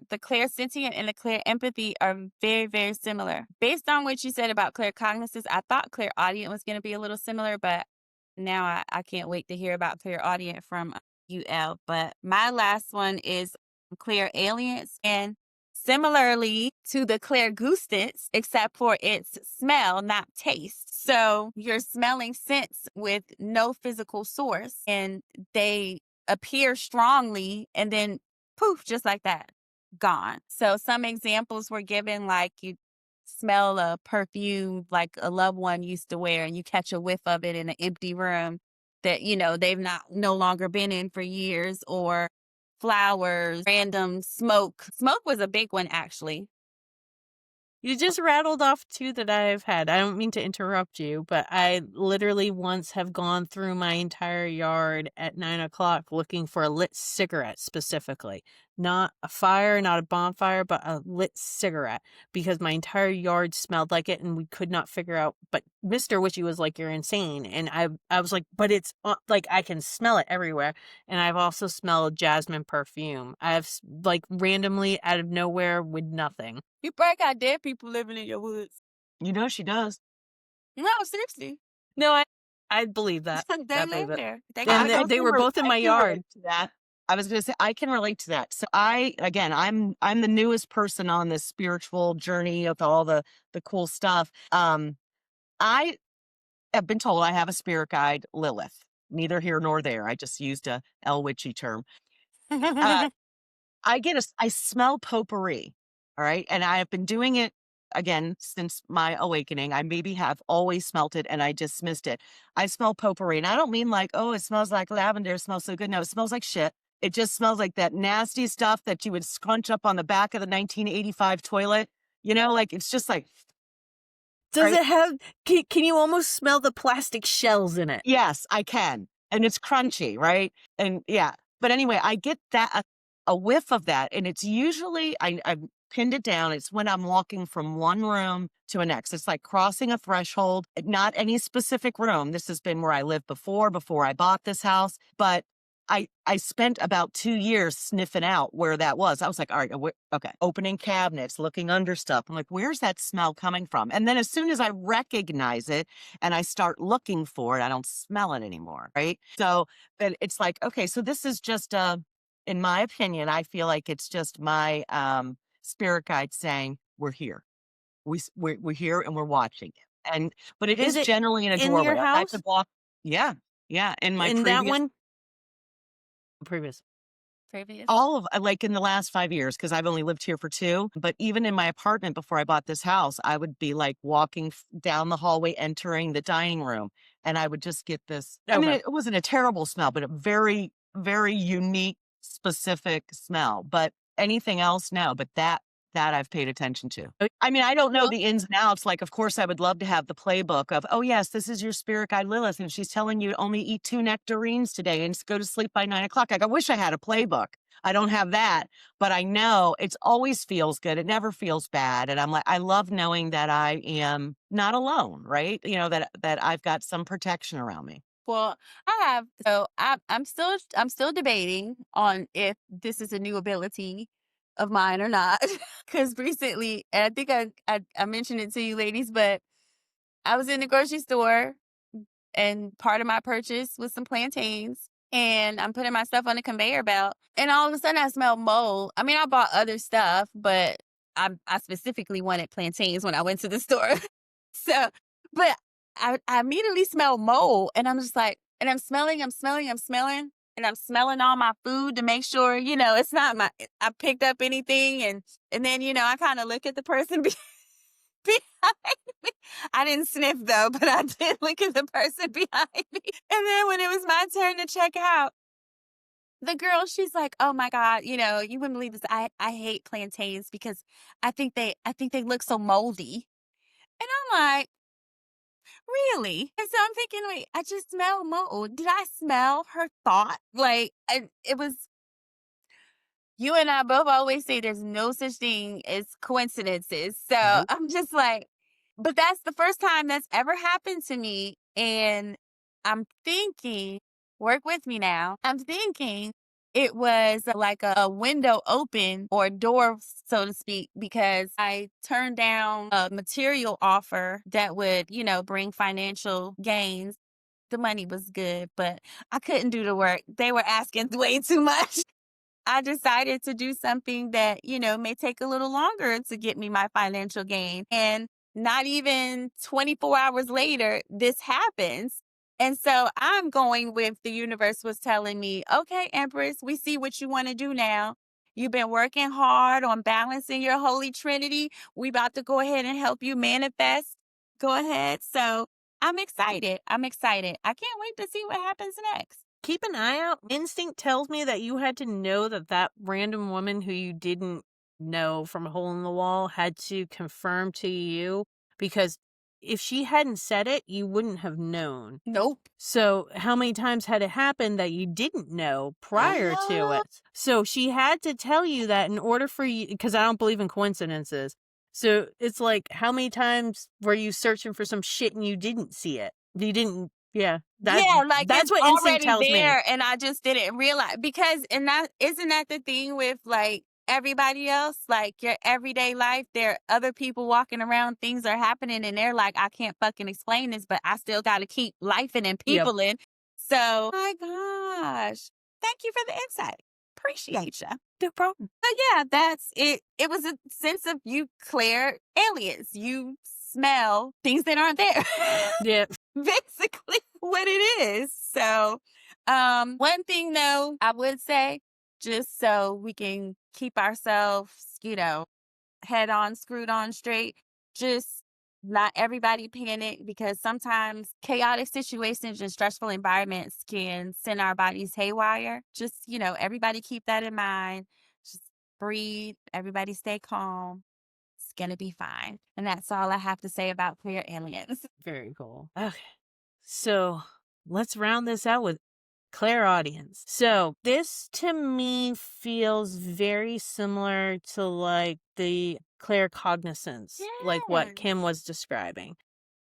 sentient and the Claire empathy are very, very similar. Based on what you said about Claire cognizance, I thought Claire audient was going to be a little similar, but now I can't wait to hear about Claire audient from UL. But my last one is Claire aliens. And similarly to the Claire gustance, except for its smell, not taste. So you're smelling scents with no physical source, and they appear strongly and then poof, just like that, gone. So some examples were given, like you smell a perfume like a loved one used to wear and you catch a whiff of it in an empty room that they've no longer been in for years, or flowers, random smoke was a big one actually. You just rattled off two that I've had. I don't mean to interrupt you, but I literally once have gone through my entire yard at 9 o'clock looking for a lit cigarette specifically. Not a fire, not a bonfire, but a lit cigarette, because my entire yard smelled like it and we could not figure out. But Mr. Witchy was like, "You're insane." And I was like, but it's like I can smell it everywhere. And I've also smelled jasmine perfume. I've like randomly out of nowhere with nothing. You probably got dead people living in your woods. You know she does. No, seriously. No, I believe that. They I live believe it. there. And they were both in my yard. To that. I was going to say I can relate to that. So I'm the newest person on this spiritual journey of all the cool stuff. I have been told I have a spirit guide, Lilith. Neither here nor there. I just used a El Witchy term. I smell potpourri. All right. And I have been doing it again since my awakening. I maybe have always smelt it and I dismissed it. I smell potpourri. And I don't mean like, oh, it smells like lavender. It smells so good. No, it smells like shit. It just smells like that nasty stuff that you would scrunch up on the back of the 1985 toilet. Like it's just like. Does it have, can you almost smell the plastic shells in it? Yes, I can. And it's crunchy, right? And yeah. But anyway, I get that a whiff of that. And it's usually, I've pinned it down. It's when I'm walking from one room to a next. It's like crossing a threshold, not any specific room. This has been where I lived before I bought this house. But I spent about 2 years sniffing out where that was. I was like, all right, okay, opening cabinets, looking under stuff. I'm like, where's that smell coming from? And then as soon as I recognize it and I start looking for it, I don't smell it anymore, right? So then it's like, okay, so this is just, in my opinion, I feel like it's just my spirit guide saying, we're here. We're here and we're watching it. But it is generally in a doorway. Your house? I could walk. Yeah. In my that one? Previous. All of like in the last 5 years, because I've only lived here for 2. But even in my apartment before I bought this house, I would be like walking down the hallway, entering the dining room, and I would just get this. I mean, it wasn't a terrible smell, but a very, very unique, specific smell. But anything else, no. But that I've paid attention to. I mean, I don't know the ins and outs. Like, of course, I would love to have the playbook of, oh, yes, this is your spirit guide, Lilith, and she's telling you to only eat 2 nectarines today and go to sleep by 9 o'clock. Like, I wish I had a playbook. I don't have that, but I know it always feels good. It never feels bad. And I'm like, I love knowing that I am not alone, right? That I've got some protection around me. Well, I'm still debating on if this is a new ability of mine or not. Because recently, and I think I mentioned it to you ladies, but I was in the grocery store and part of my purchase was some plantains. And I'm putting my stuff on the conveyor belt. And all of a sudden I smell mold. I mean, I bought other stuff, but I specifically wanted plantains when I went to the store. But I immediately smelled mold. And I'm just like, and I'm smelling. and I'm smelling all my food to make sure, it's not I picked up anything. And then, I kind of look at the person behind me. I didn't sniff though, but I did look at the person behind me. And then when it was my turn to check out, the girl, she's like, "Oh my God, you wouldn't believe this. I hate plantains because I think they look so moldy." And I'm like, "Really?" And so I'm thinking, wait, I just smell mold. Did I smell her thought? Like, it was, you and I both always say there's no such thing as coincidences. So Nope. I'm just like, but that's the first time that's ever happened to me. And I'm thinking, work with me now. I'm thinking it was like a window open or door, so to speak, because I turned down a material offer that would, bring financial gains. The money was good, but I couldn't do the work. They were asking way too much. I decided to do something that, may take a little longer to get me my financial gain. And not even 24 hours later, this happens. And so I'm going with the universe was telling me, okay, Empress, we see what you want to do now. You've been working hard on balancing your holy trinity. We about to go ahead and help you manifest. Go ahead. So I'm excited. I'm excited. I can't wait to see what happens next. Keep an eye out. Instinct tells me that you had to know that random woman who you didn't know from a hole in the wall had to confirm to you, because if she hadn't said it, you wouldn't have known. Nope. So how many times had it happened that you didn't know prior to it? So she had to tell you that in order for you, because I don't believe in coincidences. So it's like, how many times were you searching for some shit and you didn't see it? You didn't. Yeah, Yeah, like that's it's what instinct already tells me. there and I just didn't realize because and that isn't that the thing with like everybody else? Like your everyday life, there are other people walking around, things are happening and they're like, I can't fucking explain this, but I still gotta keep lifing and Yep. people in. So my gosh. Thank you for the insight. Appreciate you. No problem. So yeah, that's it. It was a sense of you, Claire, aliens. You smell things that aren't there. Yeah. Basically what it is. So, one thing though, I would say, just so we can keep ourselves, head on, screwed on straight, just not everybody panic because sometimes chaotic situations and stressful environments can send our bodies haywire. Just, everybody keep that in mind. Just breathe. Everybody stay calm. It's going to be fine. And that's all I have to say about queer aliens. Very cool. Okay. So let's round this out with clairaudience. So this to me feels very similar to like the claircognizance, like what Yes. Kim was describing.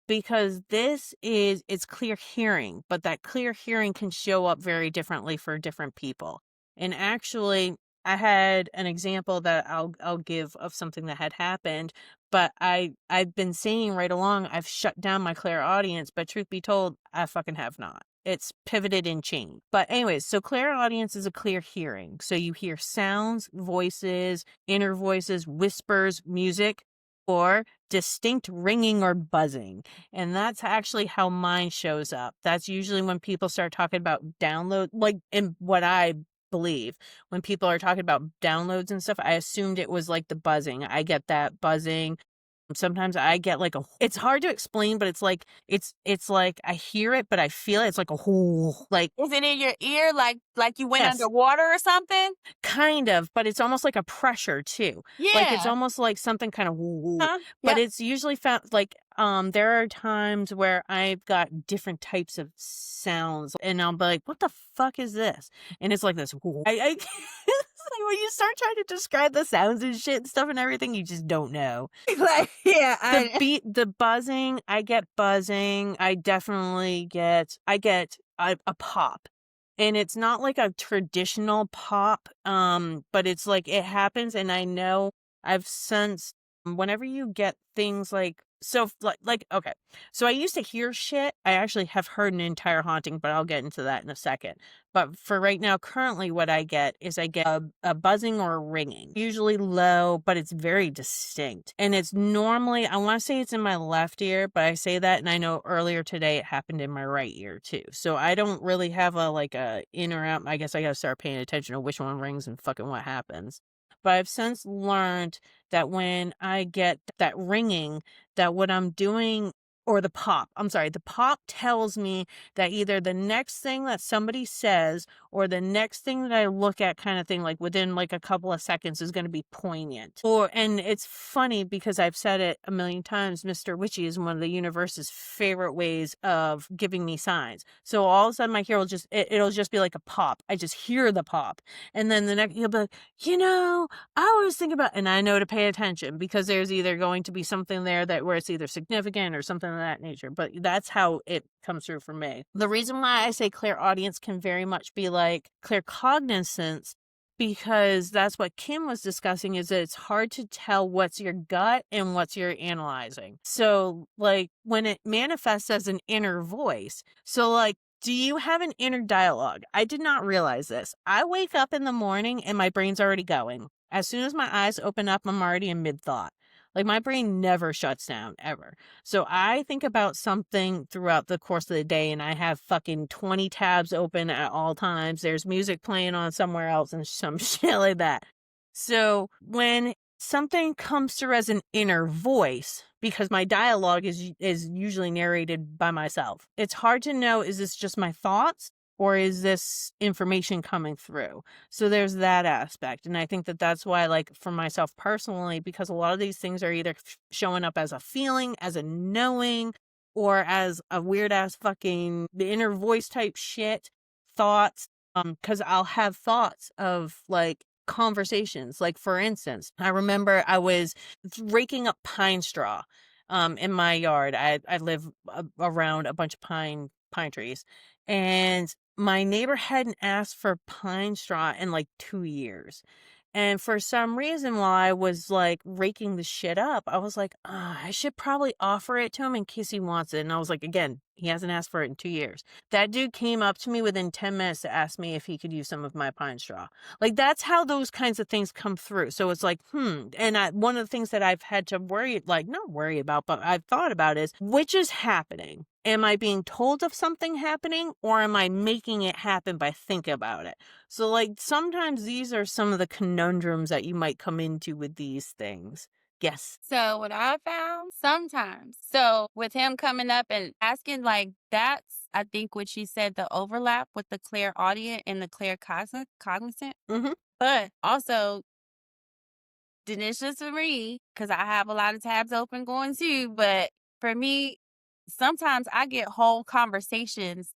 Because it's clear hearing, but that clear hearing can show up very differently for different people. And actually, I had an example that I'll give of something that had happened, but I've been saying right along I've shut down my clairaudience, but truth be told, I fucking have not. It's pivoted and changed. But anyways, so clairaudience is a clear hearing. So you hear sounds, voices, inner voices, whispers, music, or distinct ringing or buzzing. And that's actually how mine shows up. That's usually when people start talking about download, like in what I believe, when people are talking about downloads and stuff, I assumed it was like the buzzing. I get that buzzing. Sometimes I get like it's hard to explain, but it's like I hear it, but I feel it. It's like a whoo, like. Is it in your ear like you went Yes. underwater or something? Kind of, but it's almost like a pressure too. Like it's Yeah. almost like something kind of woo. Huh? But Yep. it's usually found like there are times where I've got different types of sounds and I'll be like, what the fuck is this? And it's like this woo. I it's like when you start trying to describe the sounds and shit and stuff and everything, you just don't know. Like, yeah, The buzzing, I get buzzing. I definitely get a pop. And it's not like a traditional pop, but it's like it happens and I know I've sensed whenever you get things like So okay. So I used to hear shit. I actually have heard an entire haunting, but I'll get into that in a second. But for right now, currently what I get is I get a buzzing or a ringing, usually low, but it's very distinct. And it's normally, I want to say it's in my left ear, but I say that and I know earlier today it happened in my right ear too. So I don't really have a in or out. I guess I got to start paying attention to which one rings and fucking what happens. But I've since learned that when I get that ringing, that what I'm doing, or the pop, I'm sorry, the pop tells me that either the next thing that somebody says or the next thing that I look at kind of thing, like within like a couple of seconds is going to be poignant. And it's funny because I've said it a million times, Mr. Witchy is one of the universe's favorite ways of giving me signs. So all of a sudden my ear will it'll just be like a pop. I just hear the pop. And then the next, he'll be like, I always think about, and I know to pay attention because there's either going to be something there that where it's either significant or something of that nature. But that's how it comes through for me. The reason why I say clairaudience can very much be like claircognizance, because that's what Kim was discussing, is that it's hard to tell what's your gut and what's you're analyzing. So like when it manifests as an inner voice, so like, do you have an inner dialogue? I did not realize this. I wake up in the morning and my brain's already going. As soon as my eyes open up, I'm already in mid thought. Like my brain never shuts down ever. So I think about something throughout the course of the day and I have fucking 20 tabs open at all times. There's music playing on somewhere else and some shit like that. So when something comes through as an inner voice, because my dialogue is usually narrated by myself, it's hard to know, is this just my thoughts or is this information coming through? So there's that aspect. And I think that that's why, like, for myself personally, because a lot of these things are either showing up as a feeling, as a knowing, or as a weird ass fucking the inner voice type shit, thoughts. Because I'll have thoughts of like conversations. Like, for instance, I remember I was raking up pine straw in my yard. I live around a bunch of pine trees, and my neighbor hadn't asked for pine straw in like 2 years. And for some reason, while I was like raking the shit up, I was like, I should probably offer it to him in case he wants it. And I was like, again, he hasn't asked for it in 2 years. That dude came up to me within 10 minutes to ask me if he could use some of my pine straw. Like, that's how those kinds of things come through. So it's like, And one of the things that I've had to not worry about, but I've thought about is, which is happening? Am I being told of something happening, or am I making it happen by thinking about it? So, like, sometimes these are some of the conundrums that you might come into with these things. Yes. So what I found sometimes, so with him coming up and asking, like, that's, I think what she said, the overlap with the clairaudient and the claircognizant. Mm-hmm. But also, Denisha to me, because I have a lot of tabs open going too. But for me, sometimes I get whole conversations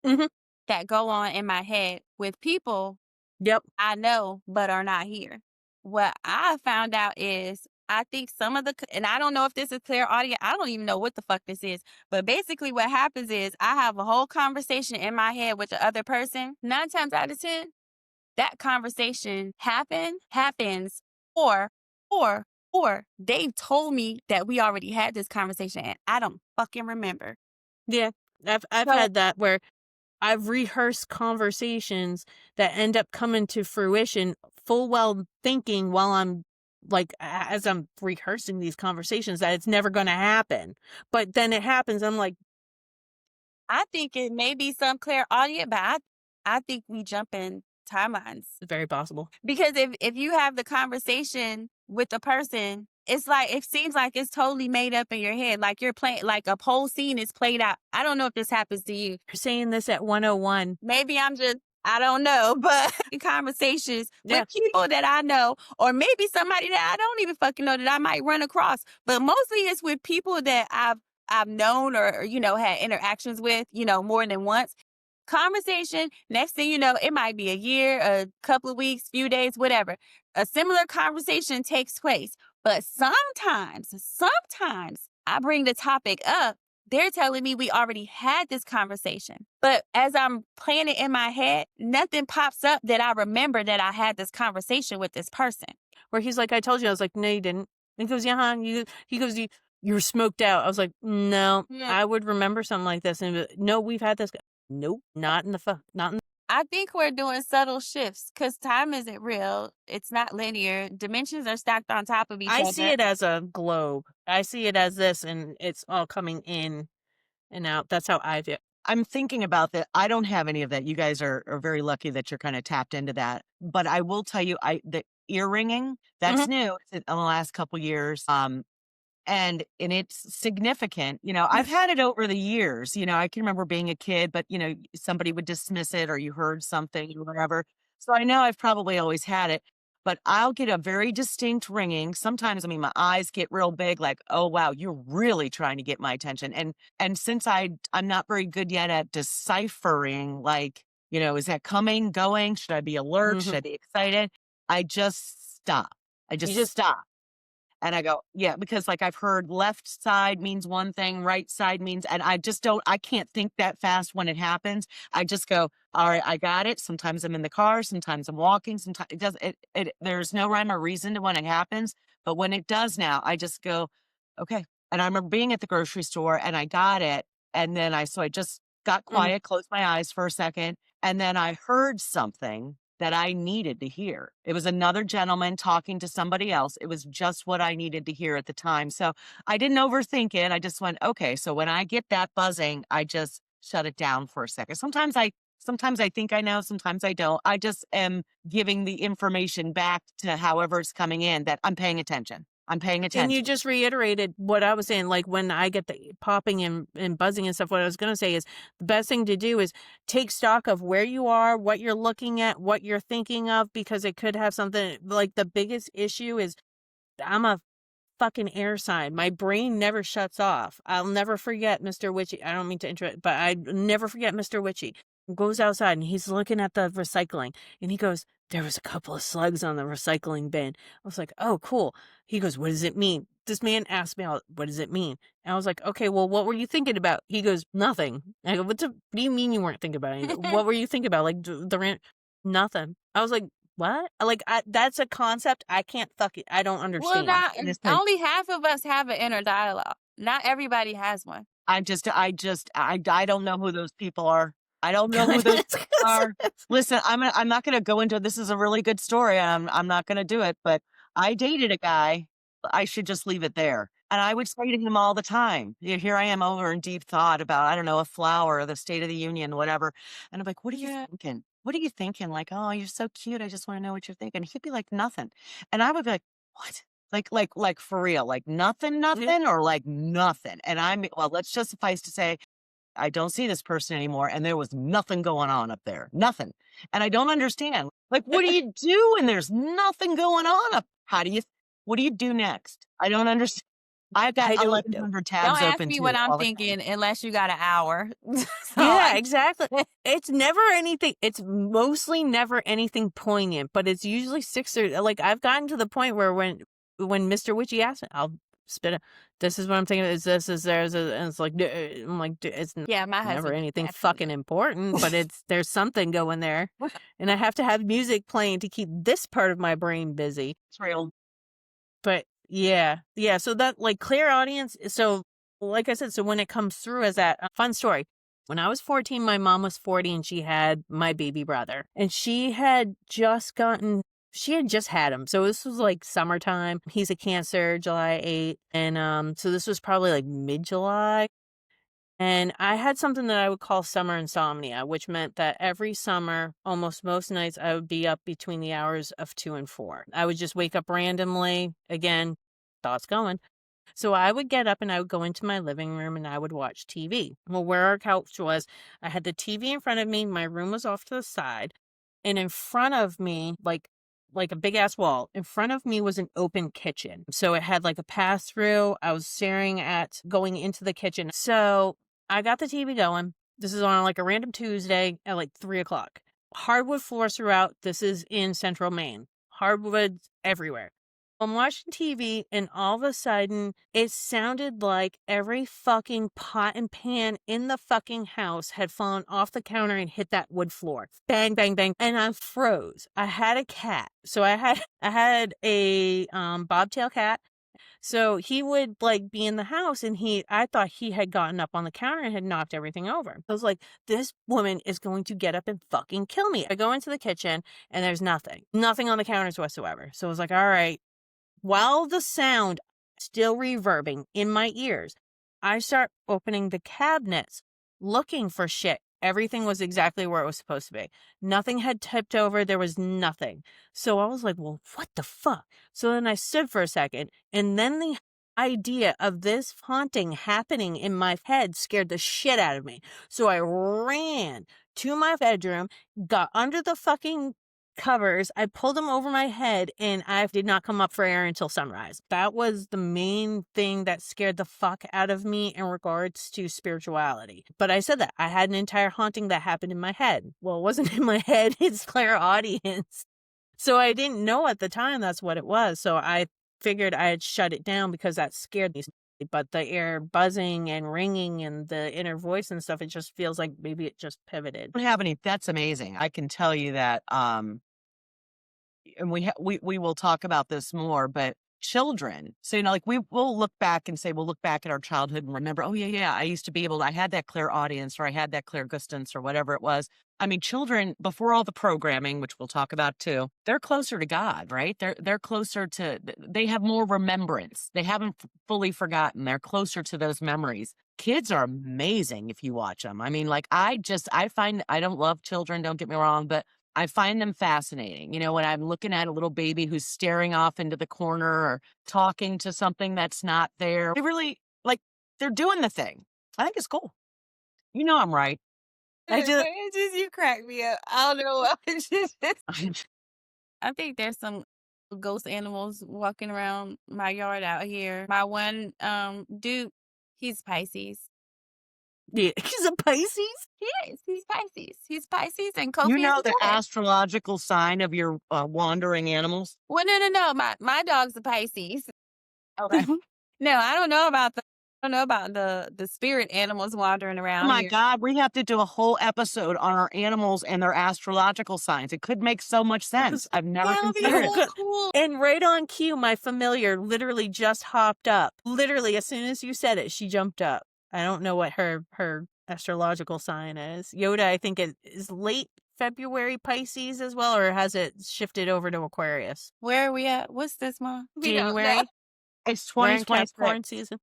Mm-hmm. that go on in my head with people Yep. I know but are not here. What I found out is I think some of and I don't know if this is clear audio. I don't even know what the fuck this is. But basically what happens is I have a whole conversation in my head with the other person. 9 times out of 10, that conversation happens, or, or they've told me that we already had this conversation and I don't fucking remember. Yeah. I've had that where I've rehearsed conversations that end up coming to fruition full well thinking while I'm like, as I'm rehearsing these conversations, that it's never going to happen. But then it happens. I'm like, I think it may be some clear audio, but I think we jump in timelines. very possible. Because if you have the conversation with the person, it's like, it seems like it's totally made up in your head. Like you're playing, like a whole scene is played out. I don't know if this happens to you. You're saying this at 101. Maybe I don't know, but conversations with people that I know, or maybe somebody that I don't even fucking know that I might run across. But mostly it's with people that I've known or had interactions with, more than once. Conversation, next thing you know, it might be a year, a couple of weeks, few days, whatever. A similar conversation takes place. But sometimes I bring the topic up. They're telling me we already had this conversation. But as I'm playing it in my head, nothing pops up that I remember that I had this conversation with this person. Where he's like, I told you. I was like, no, you didn't. And he goes, yeah, he goes, you were smoked out. I was like, no, Mm. I would remember something like this. And no, we've had this. Nope, not in the not in. I think we're doing subtle shifts because time isn't real. It's not linear. Dimensions are stacked on top of each I see other. it as a globe. I see it as this, and it's all coming in and out. That's how I view. I'm thinking about that. I don't have any of that. You guys are very lucky that you're kind of tapped into that. But I will tell you, the ear ringing, that's Mhm. new. It's in the last couple years. And it's significant. I've had it over the years. I can remember being a kid, but somebody would dismiss it or you heard something or whatever. So I know I've probably always had it, but I'll get a very distinct ringing. Sometimes, I mean, my eyes get real big, like, oh wow, you're really trying to get my attention. And since I'm not very good yet at deciphering, like, is that coming, going? Should I be alert? Should Mhm. I be excited? I just stop. I You just just stop. And I go, yeah, because like I've heard left side means one thing, right side means, and I can't think that fast when it happens. I just go, all right, I got it. Sometimes I'm in the car, sometimes I'm walking, sometimes it does there's no rhyme or reason to when it happens. But when it does now, I just go, okay. And I remember being at the grocery store and I got it. And then I just got mhm. quiet, closed my eyes for a second. And then I heard something that I needed to hear. It was another gentleman talking to somebody else. It was just what I needed to hear at the time. So I didn't overthink it. I just went, okay, so when I get that buzzing, I just shut it down for a second. Sometimes I think I know, sometimes I don't. I just am giving the information back to however it's coming in that I'm paying attention. I'm paying And you attention. just reiterated what I was saying. Like when I get the popping and buzzing and stuff, what I was going to say is the best thing to do is take stock of where you are, what you're looking at, what you're thinking of, because it could have something like the biggest issue is I'm a fucking air sign. My brain never shuts off. I'll never forget Mr. Witchy. I don't mean to interrupt, but I never forget Mr. Witchy. Goes outside and he's looking at the recycling and he goes, there was a couple of slugs on the recycling bin. I was like, oh, cool. He goes, what does it mean? This man asked me, what does it mean? And I was like, okay, well, what were you thinking about? He goes, nothing. I go, what do you mean you weren't thinking about anything? What were you thinking about? Like the rent? Nothing. I was like, what? Like, that's a concept I can't I don't Well, understand. not And it's like, only half of us have an inner dialogue. Not everybody has one. I don't know who those people are. I don't know who those people are. Listen, I'm not gonna go into this is a really good story. I'm not gonna do it, but I dated a guy. I should just leave it there. And I would say to him all the time, here I am over in deep thought about, I don't know, a flower, the State of the Union, whatever. And I'm like, what are you Yeah. thinking? What are you thinking? Like, oh, you're so cute. I just want to know what you're thinking. He'd be like, nothing. And I would be like, what? Like for real, like nothing, Yeah. nothing, or like nothing. And well, let's just suffice to say, I don't see this person anymore. And there was nothing going on up there. Nothing. And I don't understand. Like, what do you do when there's nothing going on up? What do you do next? I don't understand. I've got I don't know. 1,100 Don't tabs ask open me too what I'm all the time. thinking unless you got an hour. So Yeah, I exactly. It's never anything. It's mostly never anything poignant, but it's usually six or like I've gotten to the point where when Mr. Witchy asks me, I'll spit it. This is what I'm thinking. Is this? Is there? And it's like I'm like it's yeah, my never husband anything did that to me. fucking important, but there's something going there, and I have to have music playing to keep this part of my brain busy. It's real. But yeah. So that like clear audience. So like I said, so when it comes through as that fun story, when I was 14, my mom was 40 and she had my baby brother and she had just had him. So this was like summertime. He's a Cancer, July 8th. And so this was probably like mid-July. And I had something that I would call summer insomnia, which meant that every summer, almost most nights, I would be up between the hours of 2 and 4. I would just wake up randomly. Again, thoughts going. So I would get up and I would go into my living room and I would watch TV. Well, where our couch was, I had the TV in front of me. My room was off to the side. And in front of me, like a big ass wall, in front of me was an open kitchen. So it had like a pass through. I was staring at going into the kitchen. So I got the TV going. This is on like a random Tuesday at like 3 o'clock. Hardwood floors throughout. This is in central Maine. Hardwoods everywhere. I'm watching TV and all of a sudden it sounded like every fucking pot and pan in the fucking house had fallen off the counter and hit that wood floor. Bang, bang, bang. And I froze. I had a cat. So I had a bobtail cat So he would like be in the house and I thought he had gotten up on the counter and had knocked everything over. I was like, this woman is going to get up and fucking kill me. I go into the kitchen and there's nothing on the counters whatsoever. So I was like, all right, while the sound still reverbing in my ears, I start opening the cabinets, looking for shit. Everything was exactly where it was supposed to be. Nothing had tipped over. There was nothing. So I was like, well, what the fuck? So then I stood for a second, and then the idea of this haunting happening in my head scared the shit out of me. So I ran to my bedroom, got under the fucking covers. I pulled them over my head and I did not come up for air until sunrise. That was the main thing that scared the fuck out of me in regards to spirituality. But I said that I had an entire haunting that happened in my head. Well, it wasn't in my head, it's clairaudience. So I didn't know at the time that's what it was. So I figured I had shut it down because that scared me. But the air buzzing and ringing and the inner voice and stuff, it just feels like maybe it just pivoted. Don't have any. That's amazing. I can tell you that. And we will talk about this more, but children. So, like we'll look back and say, we'll look back at our childhood and remember, oh yeah, I used to be able to, I had that clear audience or I had that clear gustance or whatever it was. I mean, children before all the programming, which we'll talk about too, they're closer to God, right? They're closer to, they have more remembrance. They haven't fully forgotten. They're closer to those memories. Kids are amazing if you watch them. I mean, like I find, I don't love children, don't get me wrong, but I find them fascinating. You know, when I'm looking at a little baby who's staring off into the corner or talking to something that's not there, they really like they're doing the thing. I think it's cool. You know, I'm right. I just It's just you crack me up. I don't know what. It's just- I think there's some ghost animals walking around my yard out here. My one dude, he's Pisces. yeah, he's a Pisces. He is. He's Pisces. He's Pisces, and You Kofi is know a the Taurus. astrological sign of your wandering animals. Well, no. My dog's a Pisces. Okay. No, I don't know about the spirit animals wandering Oh around my here. God, we have to do a whole episode on our animals and their astrological signs. It could make so much sense. I've never That would be considered it. so cool. And right on cue, my familiar literally just hopped up. Literally, as soon as you said it, she jumped up. I don't know what her astrological sign is. Yoda, I think it is late February Pisces as well, or has it shifted over to Aquarius? Where are we at? What's this, Mom? We don't know. January. It's We're in 2026. Capricorn season.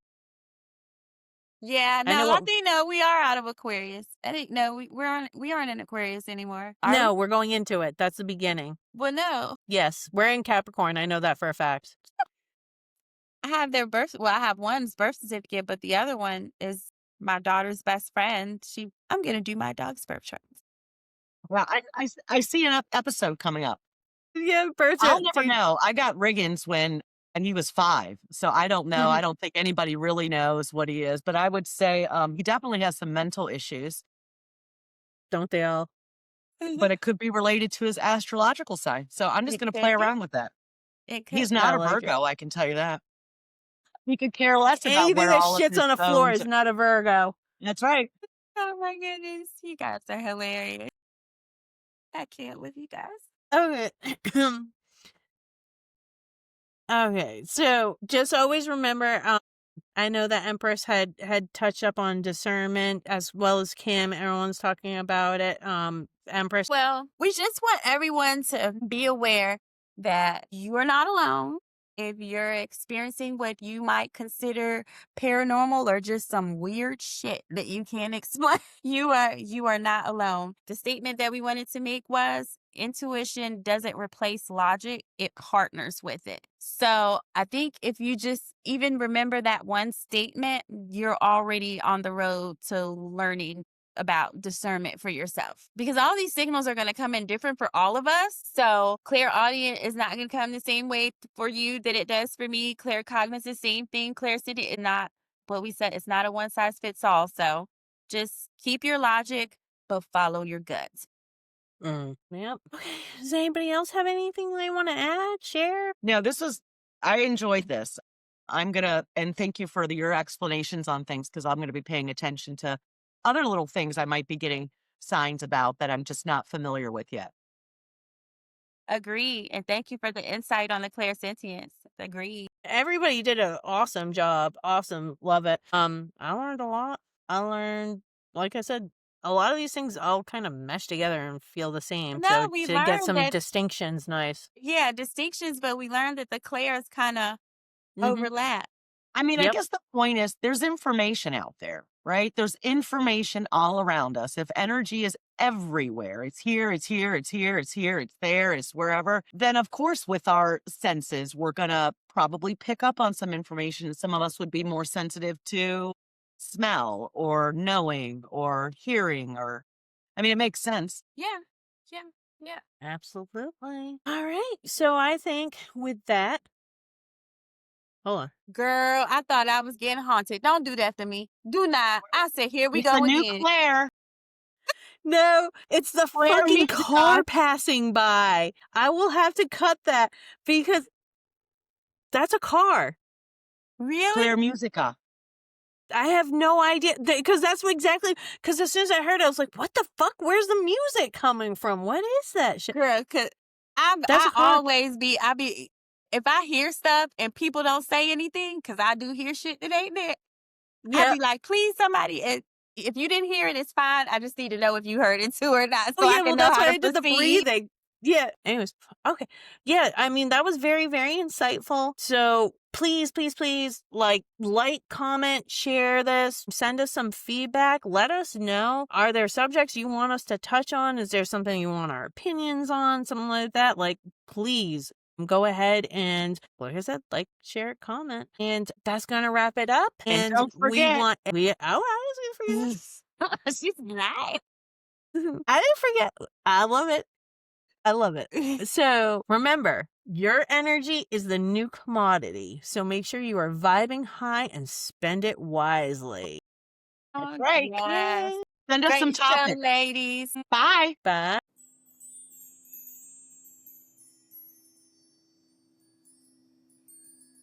Yeah, I know no, I what. think no, we are out of Aquarius. I think no, we aren't in Aquarius anymore. Are No, we? we're going into it. That's the beginning. Well, no. Yes, we're in Capricorn. I know that for a fact. I have their birth. Well, I have one's birth certificate, but the other one is my daughter's best friend. I'm gonna do my dog's birth chart. Well, I see an episode coming up. Yeah, birds I'll are. never know. I got Riggins and he was 5. So I don't know. I don't think anybody really knows what he is, but I would say he definitely has some mental issues, Don't they all? but it could be related to his astrological sign. So I'm just It going to could play be. around with that. It could He's be. not I a like it. Virgo, I can tell you that. He could care less about Anything where that all of shits his on a floor bones. is not a Virgo. That's right. Oh my goodness, you guys are hilarious. I can't with you guys. Okay. Okay. So just always remember, I know that Empress had touched up on discernment as well as Kim. Everyone's talking about it. Empress. Well, we just want everyone to be aware that you are not alone. If you're experiencing what you might consider paranormal or just some weird shit that you can't explain, you are not alone. The statement that we wanted to make was intuition doesn't replace logic, it partners with it. So I think if you just even remember that one statement, you're already on the road to learning about discernment for yourself, because all these signals are going to come in different for all of us. So clairaudient is not going to come the same way for you that it does for me. Claircognizant, the same thing. Claircity is not what we said. It's not a one size fits all. So just keep your logic, but follow your guts. Yep. Okay. Does anybody else have anything they want to add, share? No, I enjoyed this. And thank you for your explanations on things, because I'm going to be paying attention to other little things I might be getting signs about that I'm just not familiar with yet. Agree. And thank you for the insight on the clairsentience. Agree. Everybody did an awesome job. Awesome. Love it. I learned a lot. I learned, like I said, a lot of these things all kind of mesh together and feel the same. No, So we to get learned some that, distinctions, nice. yeah, distinctions, but we learned that the Clairs kind of Mm-hmm. overlap. I mean, I Yep. guess the point is there's information out there, right? There's information all around us. If energy is everywhere, it's here, it's here, it's here, it's here, it's there, it's wherever, then of course, with our senses, we're going to probably pick up on some information. Some of us would be more sensitive to smell or knowing or hearing, or, I mean, it makes sense. Yeah, yeah, yeah. Absolutely. All right. So I think with that, hold on. Girl, I thought I was getting haunted. Don't do that to me. Do not. I said, here we It's a go new again. Claire, No, it's the Claire fucking Musica. car passing by. I will have to cut that because that's a car. Really? Claire Musica. I have no idea because that's what exactly because as soon as I heard it, I was like, "What the fuck? Where's the music coming from? What is that shit?" Girl, cause That's a I car. always be, if I hear stuff and people don't say anything, cause I do hear shit that ain't there, I Yeah. be like, please somebody, if you didn't hear it, it's fine. I just need to know if you heard it too or not Oh so I yeah. can Well, know that's how why to I did the proceed. breathing. Yeah. Anyways, okay. Yeah. I mean, that was very, very insightful. So please, please, please, like, comment, share this, send us some feedback. Let us know. Are there subjects you want us to touch on? Is there something you want our opinions on? Something like that. Like, please go ahead and, like I said, like, share, comment, and that's gonna wrap it up. And And don't forget, I was gonna forget. She's nice. I didn't forget. I love it. I love it. So remember, your energy is the new commodity. So make sure you are vibing high and spend it wisely. that's Oh, right. yes. Okay. Send us some Great show, topics. ladies. Bye. Bye.